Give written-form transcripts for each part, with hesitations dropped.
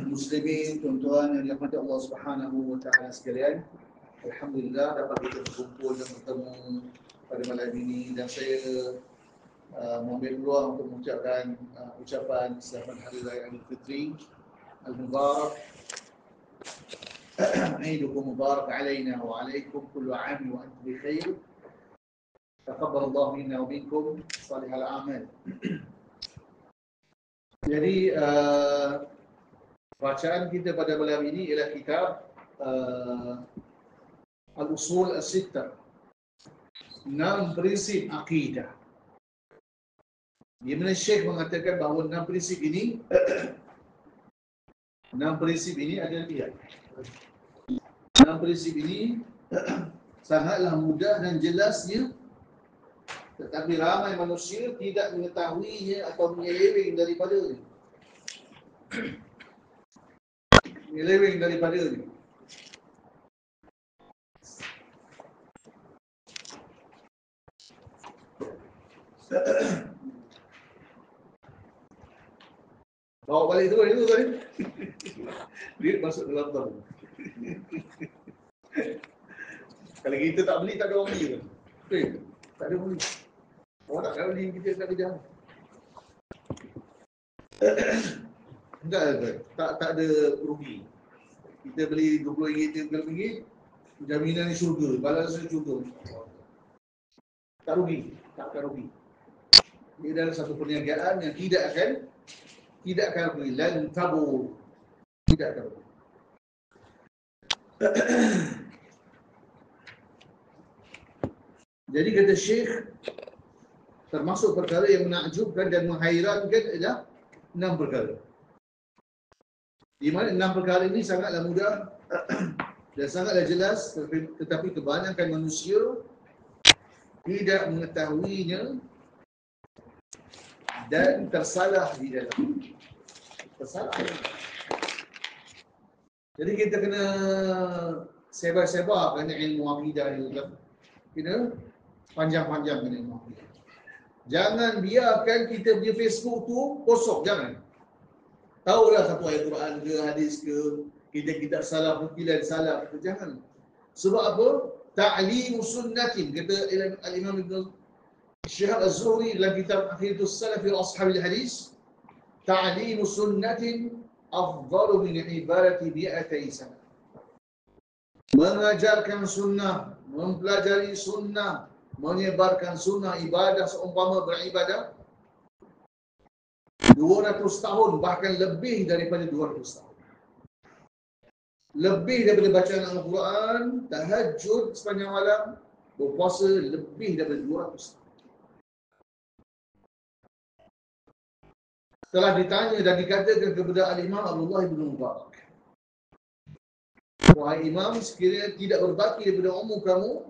Muslimin, tuan-tuan yang dirahmati Allah Subhanahu wa taala sekalian. Alhamdulillah dapat kita berkumpul dan bertemu pada malam ini, dan saya mengambil peluang untuk mengucapkan ucapan selamat Hari Raya Aidilfitri Al-Mubarak. Aidukum mubarak alaina wa alaikum kullu 'am wa antum bi khair. Taqabbalallahu minna wa minkum salihal a'mal. Jadi bacaan kita pada malam ini ialah kitab Al-Usul As-Sittah, 6 prinsip akidah. Di mana Syekh mengatakan bahawa 6 prinsip ini 6 prinsip ini adalah dia. 6 prinsip ini sangatlah mudah dan jelasnya, tetapi ramai manusia tidak mengetahuinya atau menyeleweng daripadanya. Menyeleweng daripadanya. Bawa balik tu itu tadi. Dia masuk dalam tahu. Kalau kita tak beli, tak ada orang beli kan? Tak ada orang beli. Orang tak beli, kita tak kerja. Enggak, tak ada rugi. Kita beli RM20, RM30, jaminan ni syurga, balasnya syurga. Tak rugi, takkan rugi. Ia adalah satu perniagaan yang tidak akan rugi. Lan tabur. Tidak akan rugi. Jadi kata Syekh, termasuk perkara yang menakjubkan dan menghairankan adalah 6 perkara. Di mana 6 perkara ini sangatlah mudah dan sangatlah jelas, tetapi kebanyakan manusia tidak mengetahuinya dan tersalah di dalam. Tersalah. Jadi kita kena sebar-sebarkan ilmu akidah ni. Kena panjang-panjang ilmu akidah. Jangan biarkan kita punya Facebook tu kosong, jangan. Tahulah satu ayat Quran ke, hadis ke, kita salah nukilan salah ke, jangan. Sebab apa? Ta'limu sunnatin, kata Al-Imam Ibn Syihab Az-Zuhri dalam kitab Aqidatus Salafi wa Ashabil Hadis, ta'limu sunnatin afdalu min ibadati bi'atai sana. Mengajarkan sunnah, mempelajari sunnah, menyebarkan sunnah ibadah seumpama beribadah 200 tahun, bahkan lebih daripada 200 tahun. Lebih daripada bacaan Al-Quran, tahajud sepanjang malam, berpuasa lebih daripada 200 tahun. Telah ditanya dan dikatakan kepada Al-Imam Abdullah bin Mubarak, wahai Imam, sekiranya tidak berbaki daripada umur kamu,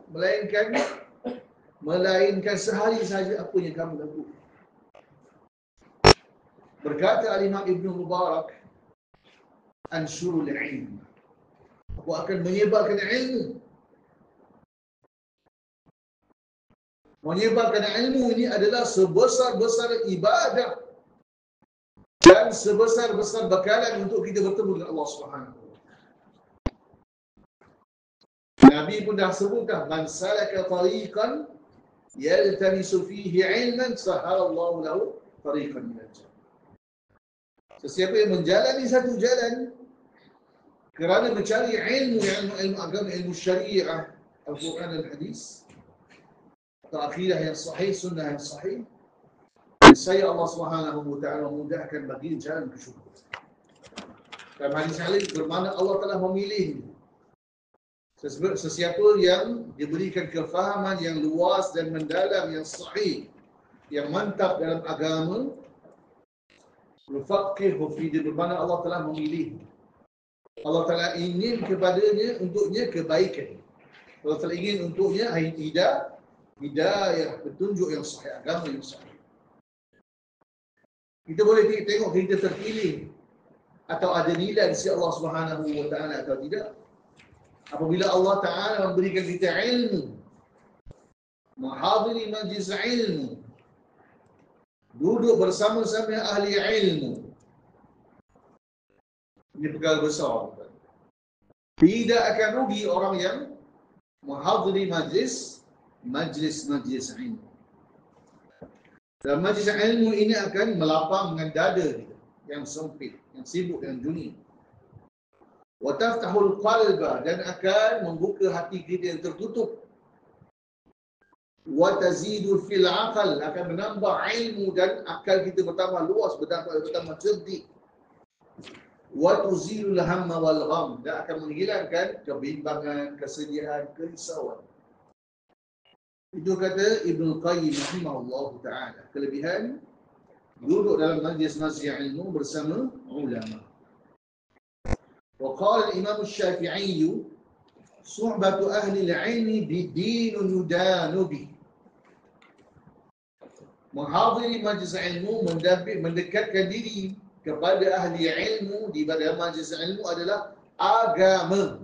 melainkan sehari saja, apa yang kamu lakukan? Berkata Al-Imam Ibn Mubarak, ansyurul ilm. Aku akan menyebarkan ilmu. Menyebarkan ilmu ini adalah sebesar-besar ibadah dan sebesar-besar bekalan untuk kita bertemu dengan Allah Subhanahu wa taala. Nabi pun dah sebutkan, man salaka tariqan yaltamisu fihi ilman sahalallahu lahu tariqan minal jannah. Sesiapa yang menjalani satu jalan kerana mencari ilmu agama, ilmu syariah, Al-Quran dan Hadis, atau akidah yang sahih, sunnah yang sahih, saya Allah Subhanahu wa taala memudahkan bagi jalan ke syurga. Dalam hadis lain bermakna Allah telah memilih sesiapa yang diberikan kefahaman yang luas dan mendalam, yang sahih, yang mantap dalam agama. Yufaqihu fi din, bermakna Allah telah memilih. Allah Ta'ala ingin kepadanya, untuknya kebaikan. Allah Ta'ala ingin untuknya hidayah, petunjuk yang sahih, agama yang sahih. Kita boleh tengok kita terpilih atau ada nilai di sisi Allah Subhanahu wa taala atau tidak apabila Allah Ta'ala memberikan kita ilmu, menghadiri majlis ilmu, duduk bersama-sama ahli ilmu, Ini perkara besar. Tidak akan rugi orang yang menghadiri majlis ilmu. Dan majlis ilmu ini akan melapang dengan dada kita yang sempit, yang sibuk dengan dunia. Wa taftahul qalba, dan akan membuka hati kita yang tertutup. Wa tazidu fil aqal, akan menambah ilmu dan akal kita bertambah luas, bertambah cerdik. Wa tuzilul hamma wal gham, dan akan menghilangkan kebimbangan, kesedihan, kerisauan. Itu kata Ibnu Qayyim rahimahullah ta'ala. Kelebihan duduk dalam majlis-majlis ilmu bersama ulama. Wa qala al-Imam Syafi'i, suhbatu ahli al-ilmi bidinun yudanu bih. Menghadiri majlis ilmu, mendekatkan diri kepada ahli ilmu di pada majlis ilmu adalah agama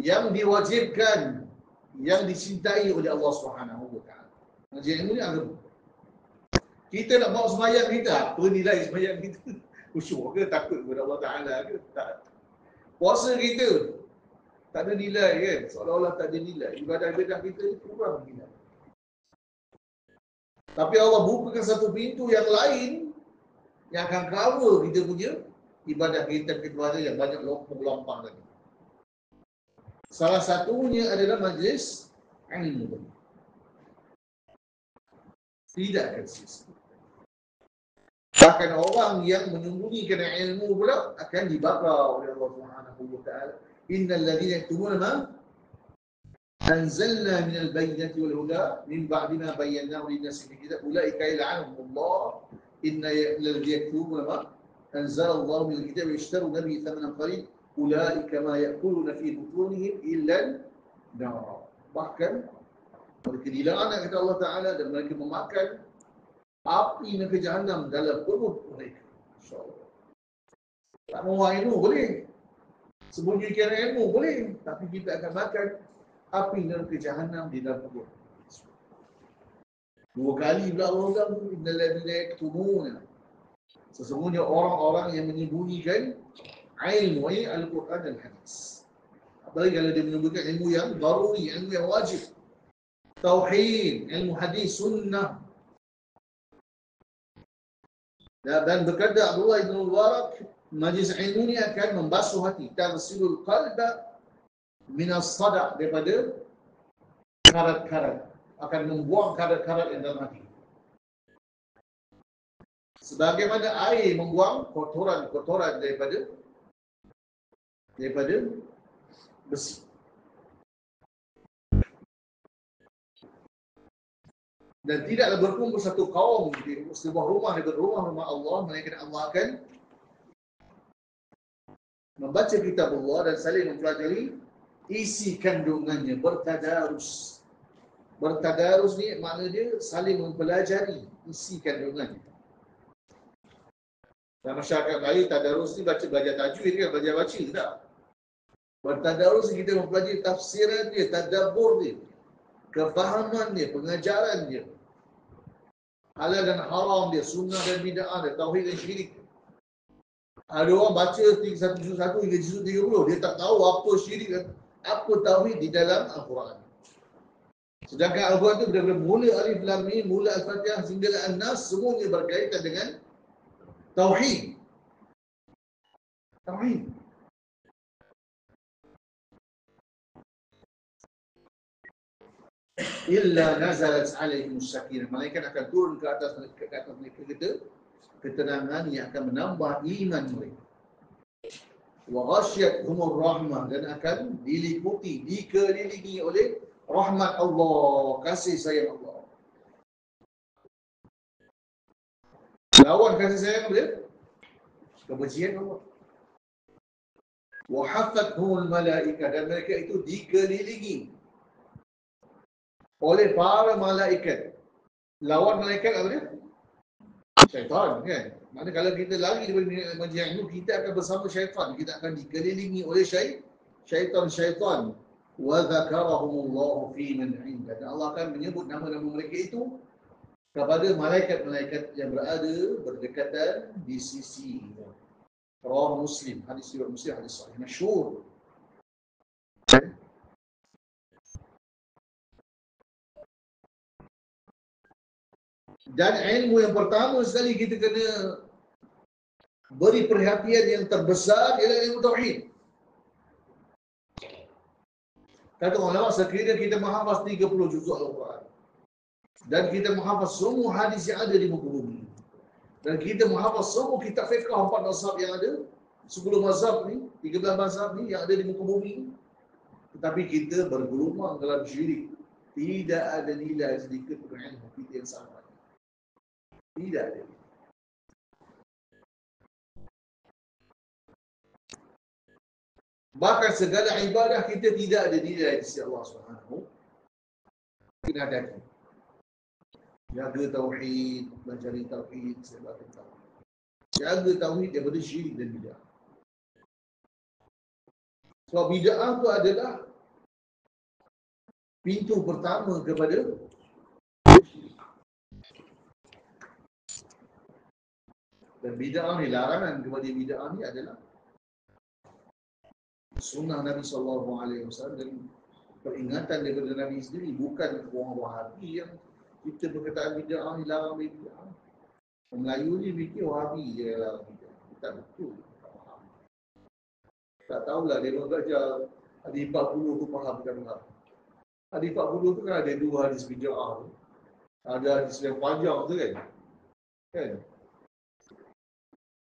yang diwajibkan, yang dicintai oleh Allah Subhanahu wa taala. Majlis ilmu ni agama. Kita nak bawa sembahyang kita, apa nilai sembahyang kita? Khusyuk ke, takut kepada Allah Taala ke? Tak. Puasa kita tak ada nilai kan? Seolah-olah tak ada nilai. Ibadah-ibadah kita ni kurang nilai. Tapi Allah bukakan satu pintu yang lain yang akan cover kita punya ibadah kita kepada yang banyak lompang tadi. Salah satunya adalah majlis ilmu. Tidak akan sia-sia. Bahkan orang yang menyembunyikan ilmu pula akan dibakar oleh Allah Subhanahu wa taala. Innal ladzina yaktumuna ma anzalna minal bayyinati wal huda min ba'di ma bayyanahu lin-nasi fil kitab ulaika yal'anuhumullah innal ladzina yaktumuna ma anzalallahu minal kitabi yashtaruna bihi thamanan qalil ulaika ma ya'kuluna fi butunihim illa an-nar. Bahkan mereka dilaknat kata Allah Taala dan mereka memakan api neraka jahanam dalam perut mereka. InsyaAllah. Tak mahu ilmu boleh, sembunyikan ilmu boleh, tapi kita akan makan api neraka jahanam di dalam perut. Dua kali pula Allah bilang, innal ladzina yaktumuna, sesungguhnya orang-orang yang menyembunyikan ilmu, Al-Quran dan hadis. Apalagi kalau dia menyebutkan ilmu yang daruri, ilmu yang wajib, tauhid, ilmu hadis, sunnah. Dan berkata Abdullah bin Mubarak, majlis ilmu ni akan membasuh hati, tarsilul qalba minas sada', daripada karat-karat, akan membuang karat-karat yang dalam hati. Sebagaimana air membuang kotoran-kotoran daripada besi. Dan tidaklah berkumpul satu kaum di sebuah rumah daripada rumah-rumah Allah, melainkan Allah akan membaca kitab Allah dan saling mempelajari isi kandungannya, bertadarus. Bertadarus ni makna dia saling mempelajari isi kandungannya. Dalam masyarakat Melayu, tadarus ni belajar tajwid kan, belajar baca, tak? Bertadarus kita mempelajari tafsiran dia, tadabbur dia, kefahaman dia, pengajaran dia, halal dan haram dia, sunnah dan bid'ah dia, tauhid dan syirik. Ada orang baca juz 1 hingga juz 30, dia tak tahu apa syirik dan apa tauhid di dalam Al-Quran. Sedangkan Al-Quran itu daripada mula Alif Lam Mim, mula Al-Fatihah hingga An-Nas, semuanya berkaitan dengan tauhid. Tauhid. Illa nazalat alaihimus sakinah, malaikat akan turun ke atas mereka ketenangan yang akan menambah iman mereka. Wa ghasyiyatuhumur rahmah, dan akan diliputi, dikelilingi oleh rahmat Allah, kasih sayang Allah. Lawan kasih sayang dia, kebencian Allah. Wa haffathumul malaikah, dan mereka itu dikelilingi oleh para malaikat. Lawan malaikat apa dia? Syaitan kan. Maksudnya kalau kita lari daripada majlis ilmu, kita akan bersama syaitan. Kita akan dikelilingi oleh syaitan-syaitan. Wa dzakarahumullahu fi man 'inda. Dan Allah akan menyebut nama-nama mereka itu kepada malaikat-malaikat yang berada berdekatan di sisi. Rawah Muslim, hadis riwayat Muslim, hadis sahih masyhur. Dan ilmu yang pertama sekali kita kena beri perhatian yang terbesar ialah ilmu tauhid. Kata ulama, sekiranya kita menghafaz 30 juzuk Al-Quran dan kita menghafaz semua hadis yang ada di muka bumi, dan kita menghafaz semua kitab fiqh 4 mazhab yang ada, 10 mazhab ni, 13 mazhab ni yang ada di muka bumi, tetapi kita bergelumang dalam syirik, tidak ada nilai sedikit pun ilmu kita yang sama. Tidak ada. Bahkan segala ibadah kita tidak ada nilai di sisi Allah Subhanahu. Kena hadapi. Jaga tauhid, pelajari tauhid, sebagai tauhid. Jaga tauhid daripada syirik dan bid'ah. Sebab bid'ah itu adalah pintu pertama kepada syirik. Dan bid'ah ni, larangan kepada bid'ah ni adalah sunnah Nabi SAW dan peringatan daripada Nabi sendiri, bukan orang Wahabi yang kita perkataan bid'ah ni larang bid'ah. Orang Melayu ni fikir Wahabi je larang bid'ah. Tak betul. Tak tahulah dia belajar hadis 40 tu faham bukan faham. Hadis 40 tu kan ada dua hadis bid'ah tu. Ada hadis yang panjang tu kan. Kan?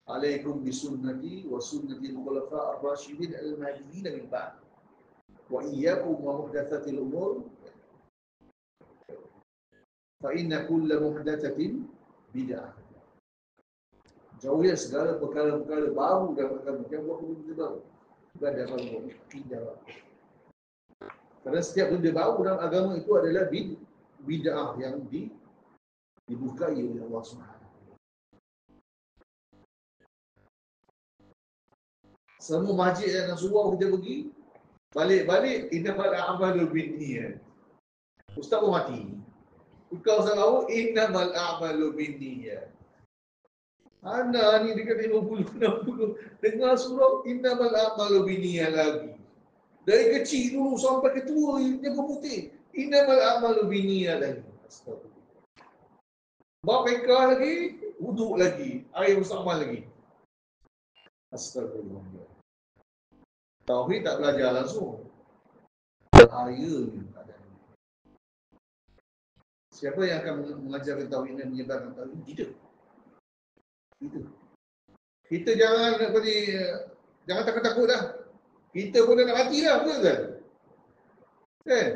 Alaikum bisunnati wa sunnati al-khulafa ar-rasyidin al-mahdiyyin min ba'd. Wa iyyakum wa muhdatsatil umur. Fa inna kulla muhdatsatin bid'ah. Jauhnya segala perkara-perkara baru dan perkara-perkara benda baru. Bukan ada baru bid'ah. Kerana setiap benda baru dalam agama itu adalah bid'ah yang dibukai oleh Allah SWT. Semua masjid dan surau kita pergi, balik-balik innamal a'malu binniyat. Ustaz pun mati. Kau tahu innamal a'malu binniyat. Ana ni dekat 50 60 dengar surau innamal a'malu binniyat lagi. Dari kecil dulu sampai ke tua dia berputih. Innamal a'malu binniyat lagi. Astagfirullah. Bab fikah lagi, wuduk lagi, air bersama lagi. Astagfirullah. Tauhid tak belajar langsung. Bahaya ni keadaan. Siapa yang akan mengajarkan tauhid dan menyebarkan tauhid? Kita jangan jangan takut-takut dah. Kita pun dah nak mati dah, betul kan? Kan?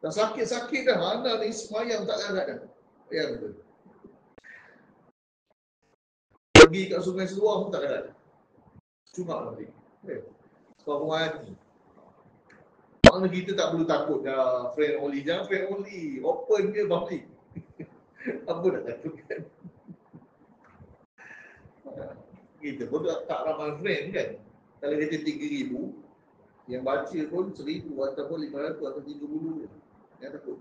Dah sakit-sakit dah, mana ni semayang tak larat dah. Ya betul. Pergi kat sungai Seluar pun tak larat. Cuma lah dia. Sebab orang hati. Maknanya kita tak perlu takut dah friend only. Jangan friend only. Open je public. Apa nak takut kan? Kita pun tak ramai friend kan. Kalau kita 3,000, yang baca pun 1,000 ataupun 500 atau 30 je. Jangan takut.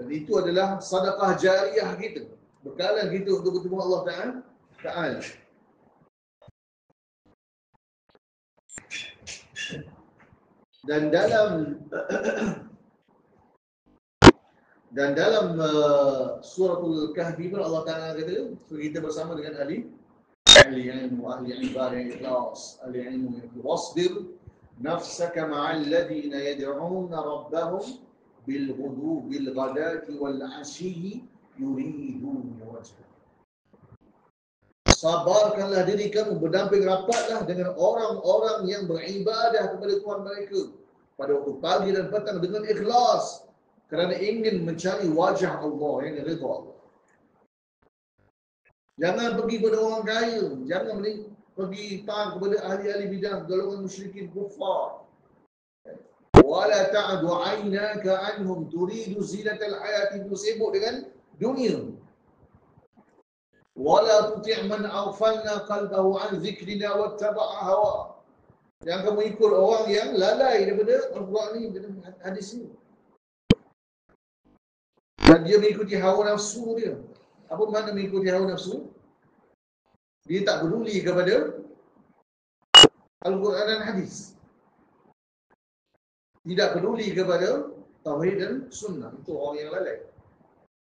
Dan itu adalah sedekah jariah kita. Bekalan kita untuk bertemu Allah Ta'ala. Dan dalam suratul Kahfi pun Allah Ta'ala kata, kita bersama dengan ahli ilmu, ahli ibadah yang ikhlas, ahli ilmu yang wasbir nafsaka ma'al ladhina yad'una rabbahum bil ghudu bil ghadati wal 'ashyi yuridun wajha. Sabarkanlah diri kamu, berdamping rapatlah dengan orang-orang yang beribadah kepada Tuhan mereka pada waktu pagi dan petang dengan ikhlas kerana ingin mencari wajah Allah yang redha Allah. Jangan pergi kepada orang kaya, jangan pergi taat kepada ahli-ahli bidah, golongan musyrikin kufar. Wala ta'du 'ainaka 'anhum turidu zinatal hayati, sibuk dengan dunia. Wala tuti' man aghfalna qalbahu 'an dzikrina wattaba'a hawa. Yang kamu ikut orang yang lalai daripada Al-Quran ni, daripada hadis ni. Dan dia mengikuti hawa nafsu dia. Apa makna mengikuti hawa nafsu? Dia tak peduli kepada Al-Quran dan Hadis. Tidak peduli kepada Tauhid dan Sunnah. Itu orang yang lalai.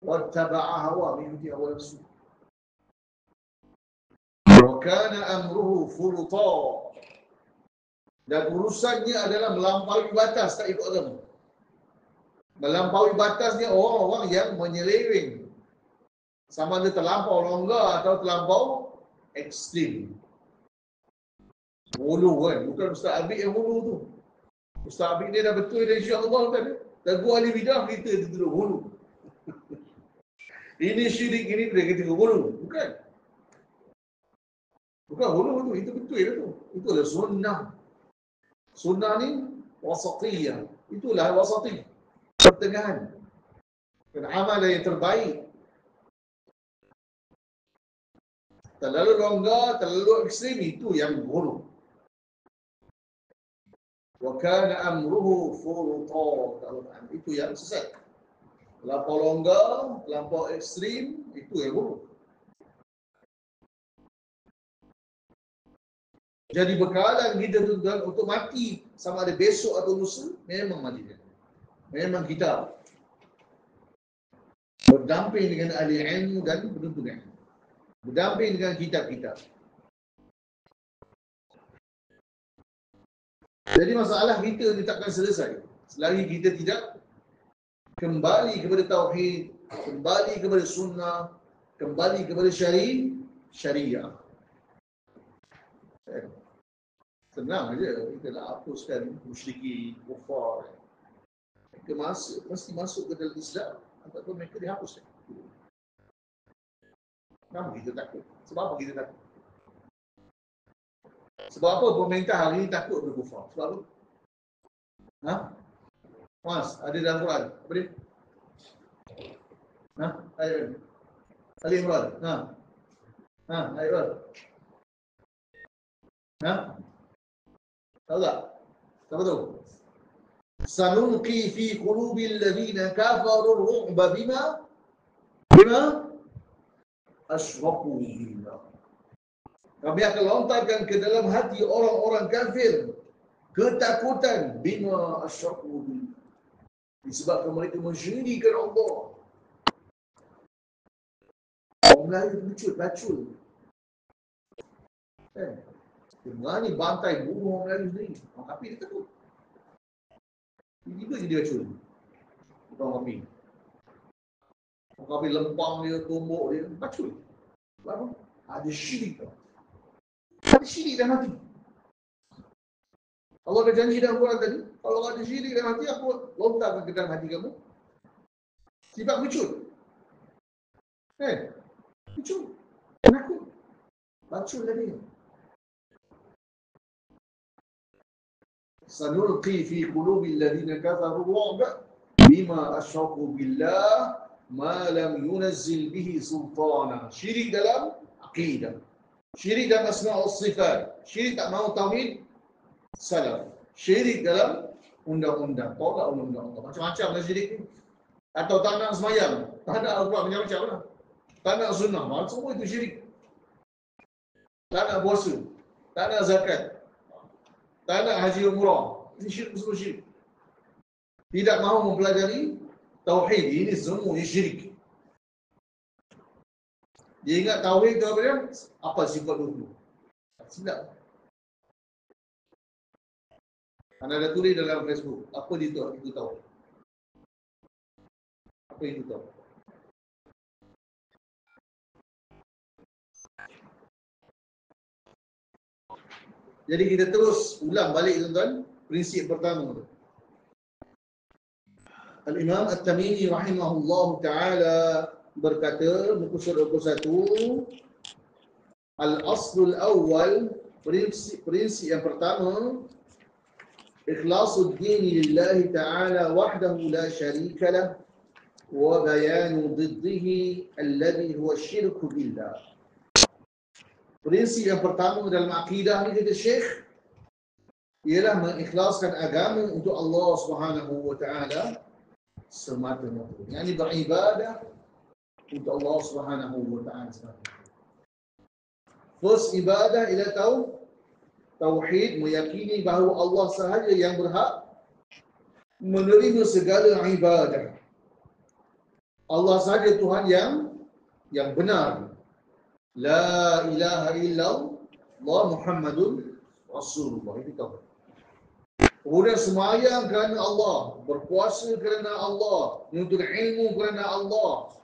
Wattaba'a hawa, mengikuti hawa nafsu. Wa kana amruhu furta. Dan urusannya adalah melampaui batas, tak ikut agama. Melampaui batas ni orang-orang yang menyeleweng. Sama ada terlampau longgar atau terlampau ekstrim. Hulu kan, bukan Ustaz Abid yang hulu tu. Ustaz Abid ni dah betul dan insya-Allah kan. Dan gua ahli bidah kita duduk hulu. Ini syirik, ini dia kata hulu. Bukan. Bukan hulu tu, itu betul lah tu. Itulah sunnah. Sunnah ni wasatiyah. Itulah wasati. Pertengahan. Dan amal yang terbaik. Terlalu longgar, terlalu ekstrim, itu yang buruk. Wa kana amruhu furta. Itu yang sesat. Terlampau longgar, terlampau ekstrim, itu yang buruk. Jadi bekalan kita tuan untuk mati sama ada besok atau lusa, memang mati dia. Memang kita berdamping dengan ahli ilmu dan penuntut ilmu. Berdamping dengan kitab-kitab. Jadi masalah kita ni takkan selesai selagi kita tidak kembali kepada tauhid, kembali kepada sunnah, kembali kepada syariah. Senang aja kita nak hapuskan musyrikin, kufar. Mereka mesti masuk ke dalam Islam ataupun mereka dihapuskan. Kenapa kita takut? Sebab apa kita takut? Sebab apa pemerintah hari ini takut berkufar? Sebab apa? Ha? Mas, ada dalam Quran. Apa dia? Ha? Ayat Ali Imran. Ha? Ha? Ayat apa? Ha? Tahu tak? Siapa tu? Sanulqi fi qulubil ladzina kafaru ar-ru'ba bima asyraku billah. Kami akan lontarkan ke dalam hati orang-orang kafir ketakutan bima asyraku billah. Disebabkan mereka mensyirikkan Allah. Orang Melayu bacul. Berani bantai bunuh orang Melayu sendiri. Orang Kapi dia takut. Tiba-tiba je dia bacul. Orang Kapi. Orang Kapi lempang dia, tumbuk dia, bacul. Sebab apa? Ada syirik. Ada syirik dalam hati. Allah dah janji dalam Quran tadi, kalau ada syirik dalam hati, aku lontarkan ke dalam hati kamu. Sifat bacul. Bacul. Penakut. Bacul tadi. Sanulqi fi qulubil ladzina kafaru ar-ru'ba bima asyraku billah ma lam yunazzil bihi sultana. Syirik dalam akidah. Syirik dalam asma' wa sifat. Syirik tak mahu tauhid salaf. Syirik dalam undang-undang. Tolak undang-undang Allah. Macam-macam lah syirik ni. Atau tak nak semayang. Tak nak Al-Quran macam-macam lah. Tak nak sunnah. Semua itu syirik. Tak nak puasa. Tak nak zakat. Tak nak haji umrah. Ini syirik, semua syirik. Tidak mahu mempelajari tauhid. Ini semua syirik. Dia ingat tauhid tu apa dia? Apa sifat 20? Silap. Anda dah tulis dalam Facebook. Apa itu tahu? Apa itu tahu? Jadi kita terus ulang balik tuan-tuan. Prinsip pertama tu. Al-Imam At-Tamimi rahimahullah ta'ala berkata, muka surat 21, Al-Aslul Awwal, prinsip yang pertama, Ikhlasul dini lillahi ta'ala wahdahu la syarika lah wa bayanu diddihi alladhi huwa syirku billah. Prinsip yang pertama dalam akidah ni kata Syekh ialah mengikhlaskan agama untuk Allah Subhanahu wa taala semata-mata. Yang ini beribadah untuk Allah Subhanahu wa taala. First ibadah ialah tauhid, meyakini bahawa Allah sahaja yang berhak menerima segala ibadah. Allah sahaja Tuhan yang benar. La ilaha illallah Muhammadun Rasulullah. Itu tauhid. Kemudian semayang kerana Allah, berpuasa kerana Allah, menuntut ilmu kerana Allah,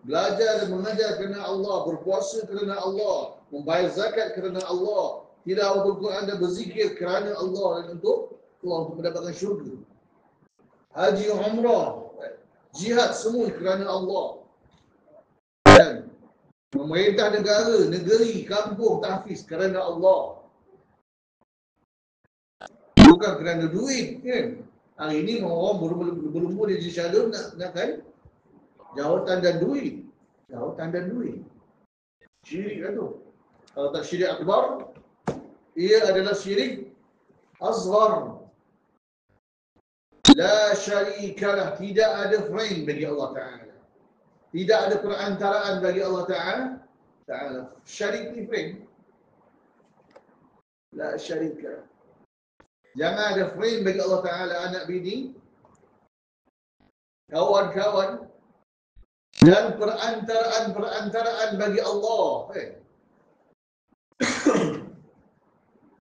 belajar dan mengajar kerana Allah, berpuasa kerana Allah, membayar zakat kerana Allah, tilawah Al-Quran dan berzikir kerana Allah dan untuk Allah, untuk mendapatkan syurga. Haji, umrah, jihad semua kerana Allah. Dan memerintah negara, negeri, kampung, tahfiz kerana Allah. Bukan kerana duit, kan? Hari ini orang berlumur di Syalum nakkan jawatan dan duit. Jawatan dan duit. Syirik lah tu. Kalau tak syirik akbar, ia adalah syirik asghar. La syarikalah, tidak ada friend bagi Allah Ta'ala. Tidak ada perantaraan bagi Allah Ta'ala. Syarik ni friend. La syarikalah. Jangan ada friend bagi Allah Ta'ala, anak bini, kawan-kawan, dan perantaraan bagi Allah.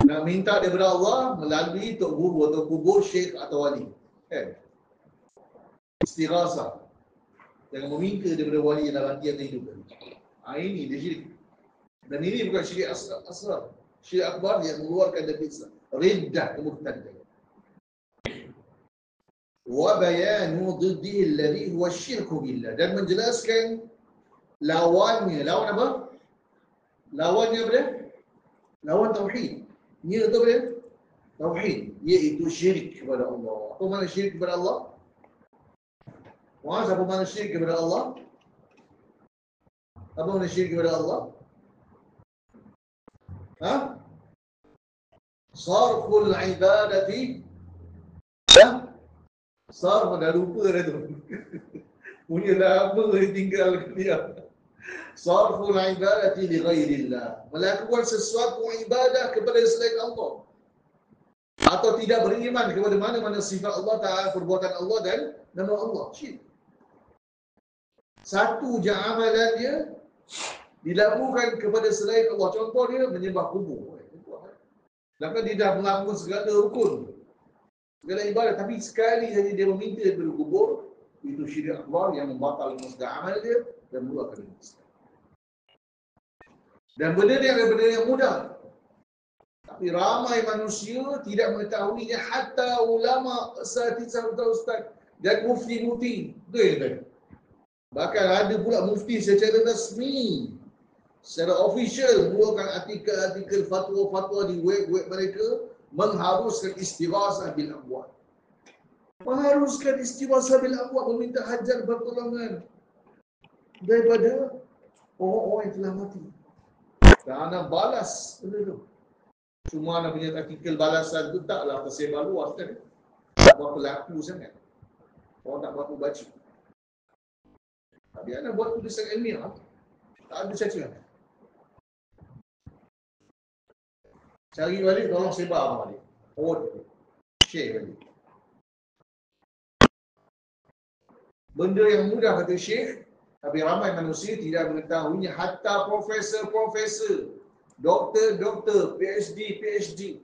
Nak minta daripada Allah melalui tok guru atau kubur, syekh atau wali. Istighasah. Jangan meminta daripada wali dalam hati yang hidup. Ini dia syirik. Dan ini bukan syirik asghar. Syirik akbar yang mengeluarkan dari Islam. Riddah, kemurtadan. Wa bayanu diddihi alladhi huwa syirku billah. Dan menjelaskan lawannya. Lawan apa? Lawannya apa dia? Lawan tauhid. Ia itu apa dia? Tauhid. Iaitu syirik kepada Allah. Apa mana syirik kepada Allah? Wah, apa mana syirik kepada Allah? Apa mana syirik kepada Allah? Ha? Sarful ibadati. Ha? Sarf dah lupa dah tu. Punya lama tinggal dia. Sarful ibadati li ghairillah. Melakukan sesuatu ibadah kepada selain Allah. Atau tidak beriman kepada mana-mana sifat Allah Ta'ala, perbuatan Allah dan nama Allah. Syirik. Satu je amalan dia dilakukan kepada selain Allah. Contoh dia menyembah kubur. Sedangkan dia dah melakukan segala rukun, segala ibadah, tapi sekali saja dia meminta daripada kubur, itu syirik akbar yang membatalkan segala amal dia dan mengeluarkan dari Islam. Dan benda ni adalah benda yang mudah. Tapi ramai manusia tidak mengetahuinya, hatta ulama, ustaz dan mufti-mufti. Itu yang tadi. Bahkan ada pula mufti secara rasmi, secara official, mengeluarkan artikel-artikel fatwa-fatwa di web-web mereka, mengharuskan istighasah bil amwat. Mengharuskan istighasah bil amwat, meminta hajat pertolongan daripada orang-orang yang telah mati. Kerana balas benda tu. Cuma anak punya artikel balasan tu taklah tersebar luas kan. Tak berapa laku sangat. Orang tak berapa baca. Tapi anak buat tulisan ilmiah, tak ada cacian. Cari balik, tolong sebar balik. Forward balik. Share balik. Benda yang mudah kata Syekh, tapi ramai manusia tidak mengetahuinya. Hatta profesor-profesor, doktor-doktor, PhD.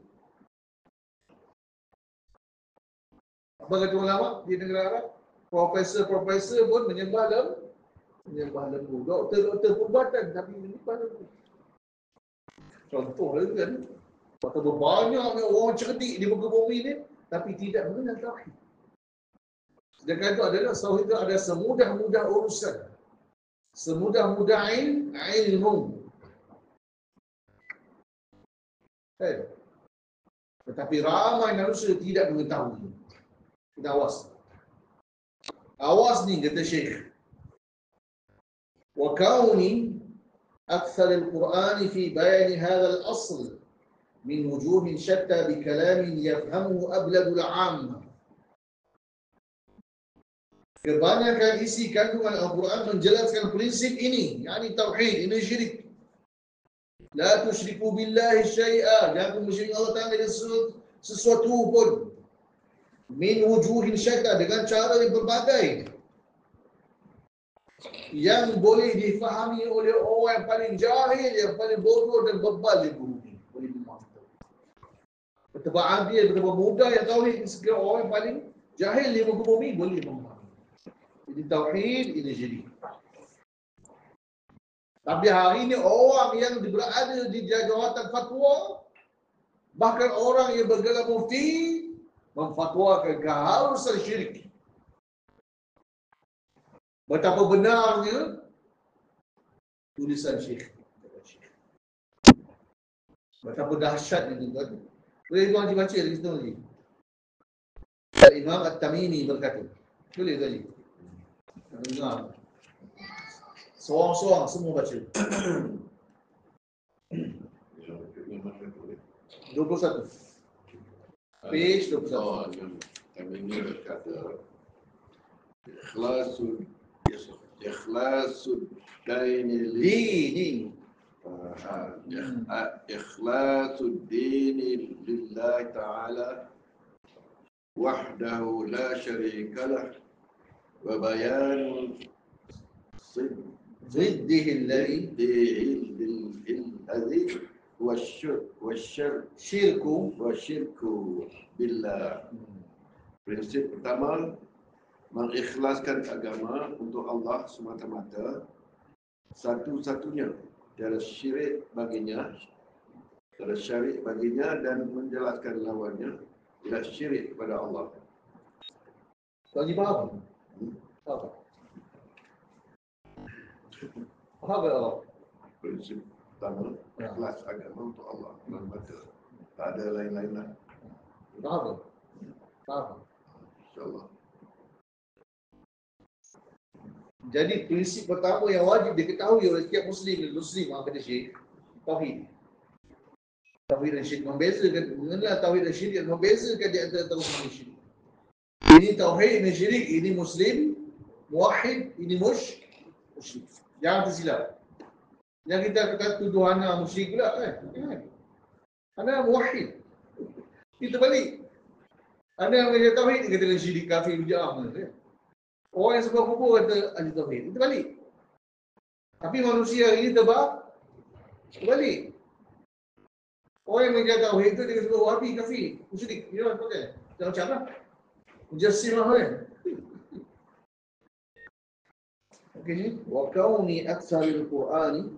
Apa kata ulama di negara Arab? Profesor-profesor pun menyembah lembu. Doktor-doktor perubatan tapi menyembah lembu. Contoh lagi kan. Betapa banyaknya orang cerdik di muka bumi ni tapi tidak mengenal tauhid. Sedangkan itu adalah tauhid itu ada semudah-mudah urusan. Semudah-mudah ilmu. Tetapi ramai manusia tidak mengetahui. Kita awas. Awas ni kata Syekh. Wa kauni akthar al-Quran fi bayan hadha al-asl min wujuh shatta bi kalam yafhamuhu ablad al-'am. Kebanyakan isi kandungan Al-Quran menjelaskan prinsip ini, yakni tauhid, ini syirik. La tusyriku billahi syai'a, jangan musyrik Allah Ta'ala dengan sesuatu pun. Min wujuhin syaita, dengan cara yang berbagai. Yang boleh difahami oleh orang yang paling jahil, yang paling bodoh dan bebal di bumi. Boleh dimaafkan. Betapa adil, betapa mudah yang tauhid, segala orang yang paling jahil di muka bumi boleh memahami. Jadi tauhid, ini syirik. Tapi hari ini orang yang berada di jawatan fatwa, bahkan orang yang bergelar mufti, memfatwakan keharusan syirik. Betapa benarnya tulisan syekh. Betapa dahsyatnya juga tu. Boleh tuan dibaca lagi setengah lagi. Imam At-Tamimi berkata. Boleh tadi. Dengar. Seorang-seorang semua baca. 21. Page 21. Tamimi berkata, ikhlasul daini ikhlasul dini lillahi ta'ala wahdahu la syarika lah wa bayanu ضده الذي والشرك بالله. Prinsip pertama, mengikhlaskan agama untuk Allah semata-mata, satu-satunya, tiada syirik baginya, dan menjelaskan lawannya, tidak syirik kepada Allah. Tuan faham? Faham? Faham tak Allah? Prinsip pertama, ikhlas agama untuk Allah semata-mata. Tak ada lain-lain lah. Faham tak? Faham. InsyaAllah. Jadi prinsip pertama yang wajib diketahui oleh setiap Muslim dan Muslim kata Syekh, tauhid. Tauhid dan syirik membezakan, mengenal tauhid dan syirik dan membezakan di antara tauhid dan syirik. Ini tauhid, ini syirik, ini Muslim, muwahhid, ini musyrik. Jangan tersilap. Yang kita kata tuduh ana musyrik pula kan? Ana muwahhid. Kita balik. Ana yang mengajar tauhid dia kata syirik, kafir, bid'ah kan? Orang yang sebab kubur kata ahli tauhid. Kita balik. Tapi manusia ini terbalik. Orang yang mengajar tauhid itu dia sebab wahabi, kafir, musyrik. Dia orang pakai. Jangan macam lah. Mujassimah kan? Okay. Wa kauni aktsaril Qur'ani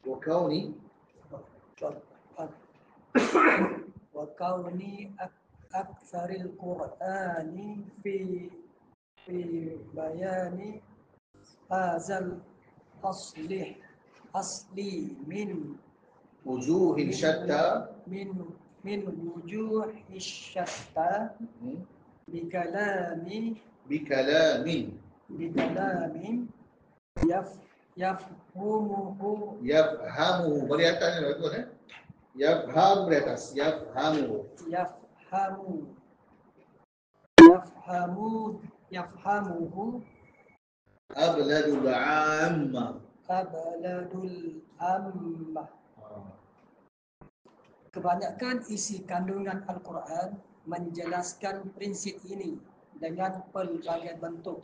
wa kauni aktsaril Qur'ani fi bayani hazal asli min wujuhin syatta min wujuhi syatta bikalamin yafhamuhu beri atas ni betul yafham beri atas yafhamuhu abladul amma. Kebanyakan isi kandungan Al-Quran menjelaskan prinsip ini dengan pelbagai bentuk,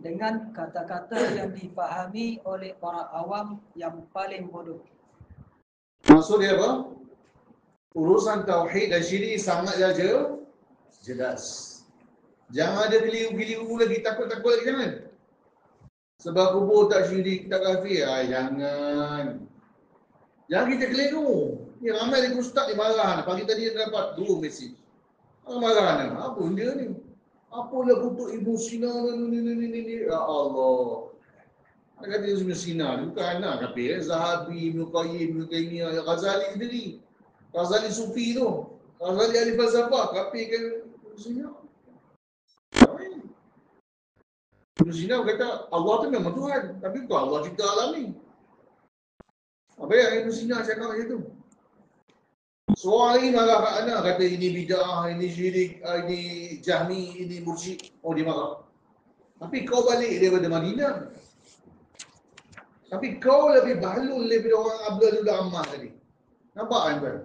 dengan kata-kata yang difahami oleh orang awam yang paling bodoh. Maksud dia apa? Urusan tauhid dan syirik sangat jelas. Jangan ada keliru-keliru lagi, takut-takut lagi, jangan. Sebab kubur tak syirik, tak kafir. Jangan kita keliru. Ni ramai lagi ustaz ni marah. Pagi tadi dia dapat 2 mesej. Marah ni. Apa benda ni? Apalah kutuk Ibn Sina ni. Ya Allah. Dia kata Ibn Sina ni bukan anak kafir. Zahabi, Ibn Qayyim, Ibn Taymiyah, Ghazali sendiri. Ghazali Sufi tu. Ghazali ahli falsafah. Kafir kan Ibn Sina. Ibn Sina kata Allah tu memang Tuhan. Tapi bukan Allah cipta alam ni. Apa yang Ibn Sina cakap macam tu? Seorang lagi marah kat anak, kata ini bid'ah, ini syirik, ini jahmi, ini mursyid. Oh, dia marah. Tapi kau balik daripada Madinah. Tapi kau lebih bahlul daripada orang Abdul Ammah tadi. Nampak kan tuan?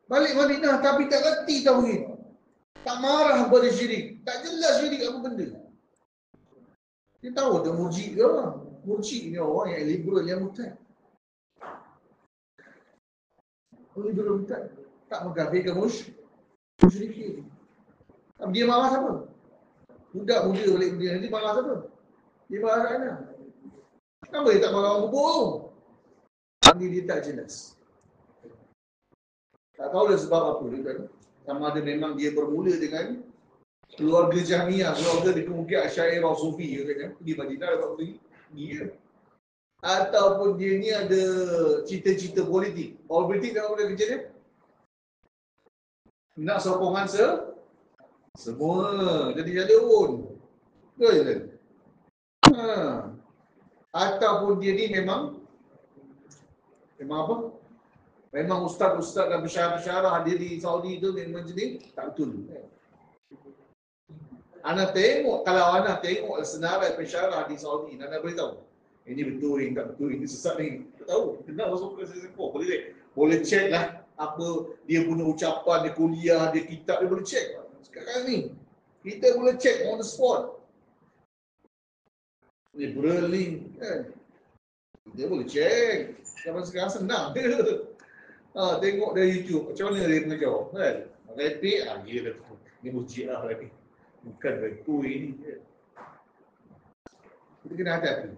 Balik Madinah tapi tak reti tauhid. Tak marah pada syirik. Tak jelas syirik apa benda. Dia tahu tak mursyid ke apa? Mursyid ni orang yang liberal, yang murtad. Liberal murtad. Tak mengkafirkan musyrikin. Tapi dia marah siapa? Budak muda balik Madinah nanti marah siapa? Dia marah kat anak. Kenapa dia tak marah orang kubur? Tapi dia tak jelas. Tak tahu dah sebab apa dia kan. Sama ada memang dia bermula dengan keluarga Jahmiyah, keluarga di kemukian Asy'ariyah Sufi kan. Pergi Madinah dapat pergi ya. Ataupun dia ni ada cita-cita politik. Orang politik kan ada kerja dia. Nak sokongan semua jadi jalurun. Betul kan? Ataupun dia ni memang apa? Memang ustaz-ustaz dan pensyarah-pensyarah hadir di Saudi tu memang jenis tak betul. Ana tengok, kalau ana tengok senarai pensyarah di Saudi, ana boleh tahu. Ini betul, ini tak betul, ini sesat ni. Tak tahu. Kenal masuk ke Singapura. Boleh check lah apa dia punya ucapan, dia kuliah, dia kitab, dia boleh check. Sekarang ni kita boleh check on the spot. Liberal ni kan. Kita boleh check. Sekarang senang dia. Tengok dari YouTube macam mana dia mengajar kan. Repeat dia dah tahu. Ni mujib lah lagi. Bukan betul ini. Kita kena hati-hati.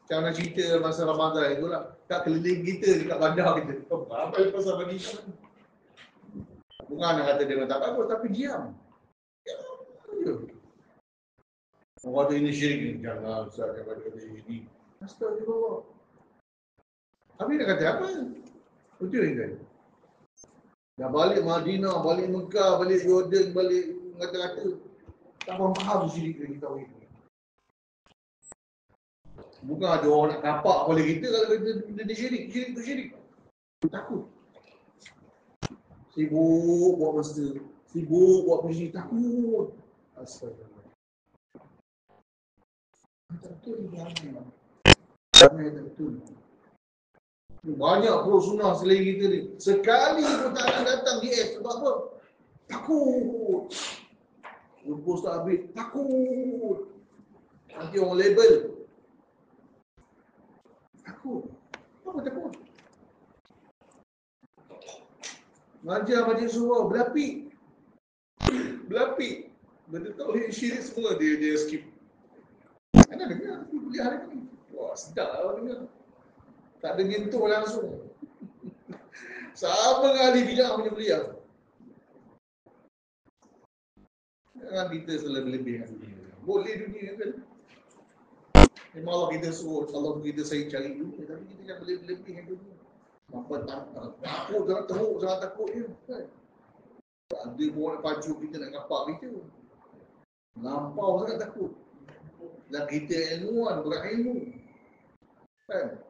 Macam mana cerita masa Ramadan itulah. Tak keliling kita dekat bandar kita. Apa yang pasal bagi kita? Bukan nak kata dia tak apa tapi diam. Orang kata ini syirik ni. Jangan Ustaz kata ini. Astagfirullah. Habis nak kata apa? Betul ni kan? Dah balik Madinah, balik Mekah, balik Jordan, balik kata-kata. Tak faham syirik lagi tahu ini. Bukan ada orang nak kapak pada kita kalau kita dia syirik. Syirik tu syirik. Takut. Sibuk buat masa. Sibuk buat musik. Takut. Astagfirullah. Tak betul ni ramai. Ramai tak betul. Banyak pro sunnah selain kita ni. Sekali pun tak akan datang DF. Sebab apa? Takut. Rumpus tak habis. Takut. Nanti orang label. Takut. Apa takut? Mengajar majlis surah. Berlapik. Berlapik. Benda tauhid syirik semua dia skip. Mana dengar? Kuliah hari ni. Wah, sedap lah dengar. Tak ada nyentuh langsung. Sama dengan ahli bid'ah punya kuliah. Jangan kita selebih-lebih. Boleh dunia kan? Memang Allah kita suruh, Allah kita saya cari dunia. Tapi kita jangan lebih-lebih dengan dunia. Apa takut, jangan teruk, jangan takut dia. Kan? Ada orang nak pacu kita, nak kapak kita. Lampau sangat takut. Dan kita ilmuwan, berilmu. Kan?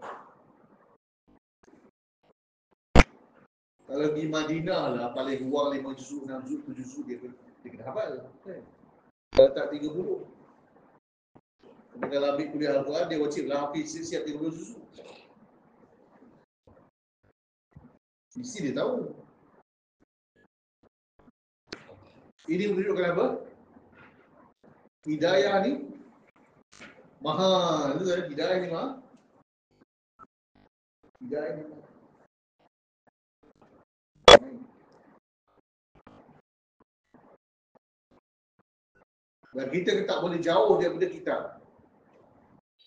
Kalau di Madinah lah, paling kurang 5 juzuk, 6 juzuk, 7 juzuk dia kena hafal. Kan? Kalau tak 30. Kalau ambil kuliah Al-Quran, dia wajib lah hafiz siap 30 juzuk. Mesti dia tahu. Ini menunjukkan apa? Hidayah ni mahal. Hidayah ni mahal. Hidayah ni mahal. Dan kita tak boleh jauh daripada kitab.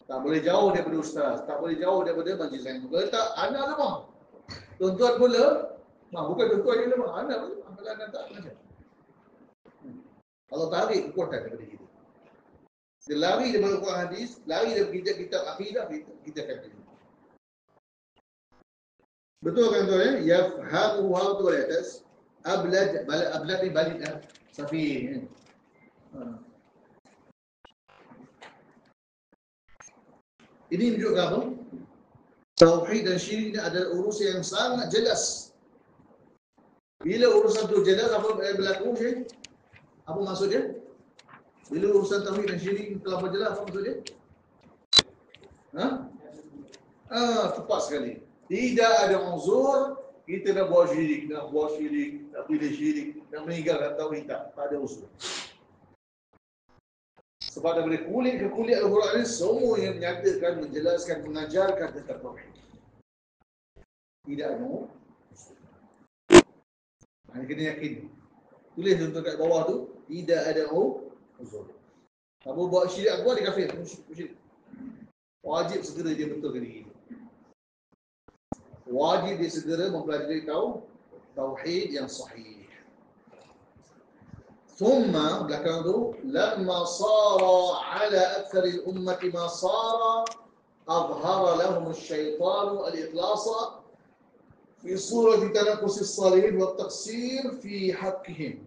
Tak boleh jauh daripada ustaz. Tak boleh jauh daripada majlis ilmu. Kalau tak, anak lemah. Tuan-tuan pula, bukan tuan-tuan yang lemah. Anak pun lemah. Kalau anak tak belajar. Allah tarik kekuatan daripada kita. Dia lari daripada Quran hadis, lari daripada kitab akidah, kita akan terima. Betul kan tuan ya? Yafhamu hal tu atas. Ablad ni balik dah. Safi. Ini menunjukkan apa? Tauhid dan syirik ni adalah urusan yang sangat jelas. Bila urusan tu jelas, apa yang berlaku, Syekh? Apa maksud dia? Bila urusan tauhid dan syirik telah berjelas, apa maksud dia? Tepat sekali. Tidak ada uzur kita nak buat syirik, nak pilih syirik, nak meninggalkan tauhid, tak ada uzur. Sebab daripada kulit ke kulit Al-Quran ini semua yang menyatakan, menjelaskan, mengajarkan tentang tauhid. Tidak ada uzur. Hanya kena yakin. Tulis untuk kat bawah tu, tidak ada uzur. Kamu buat syirik aku, dia kafir. Syirik. Wajib segera dia betulkan diri. Wajib dia segera mempelajari tauhid yang sahih. ثم belakang tu, لما صار على أكثر الأمة ما صار أظهر لهم الشيطان الإخلاص في صورة تنقص الصالحين والتقصير في حقهم.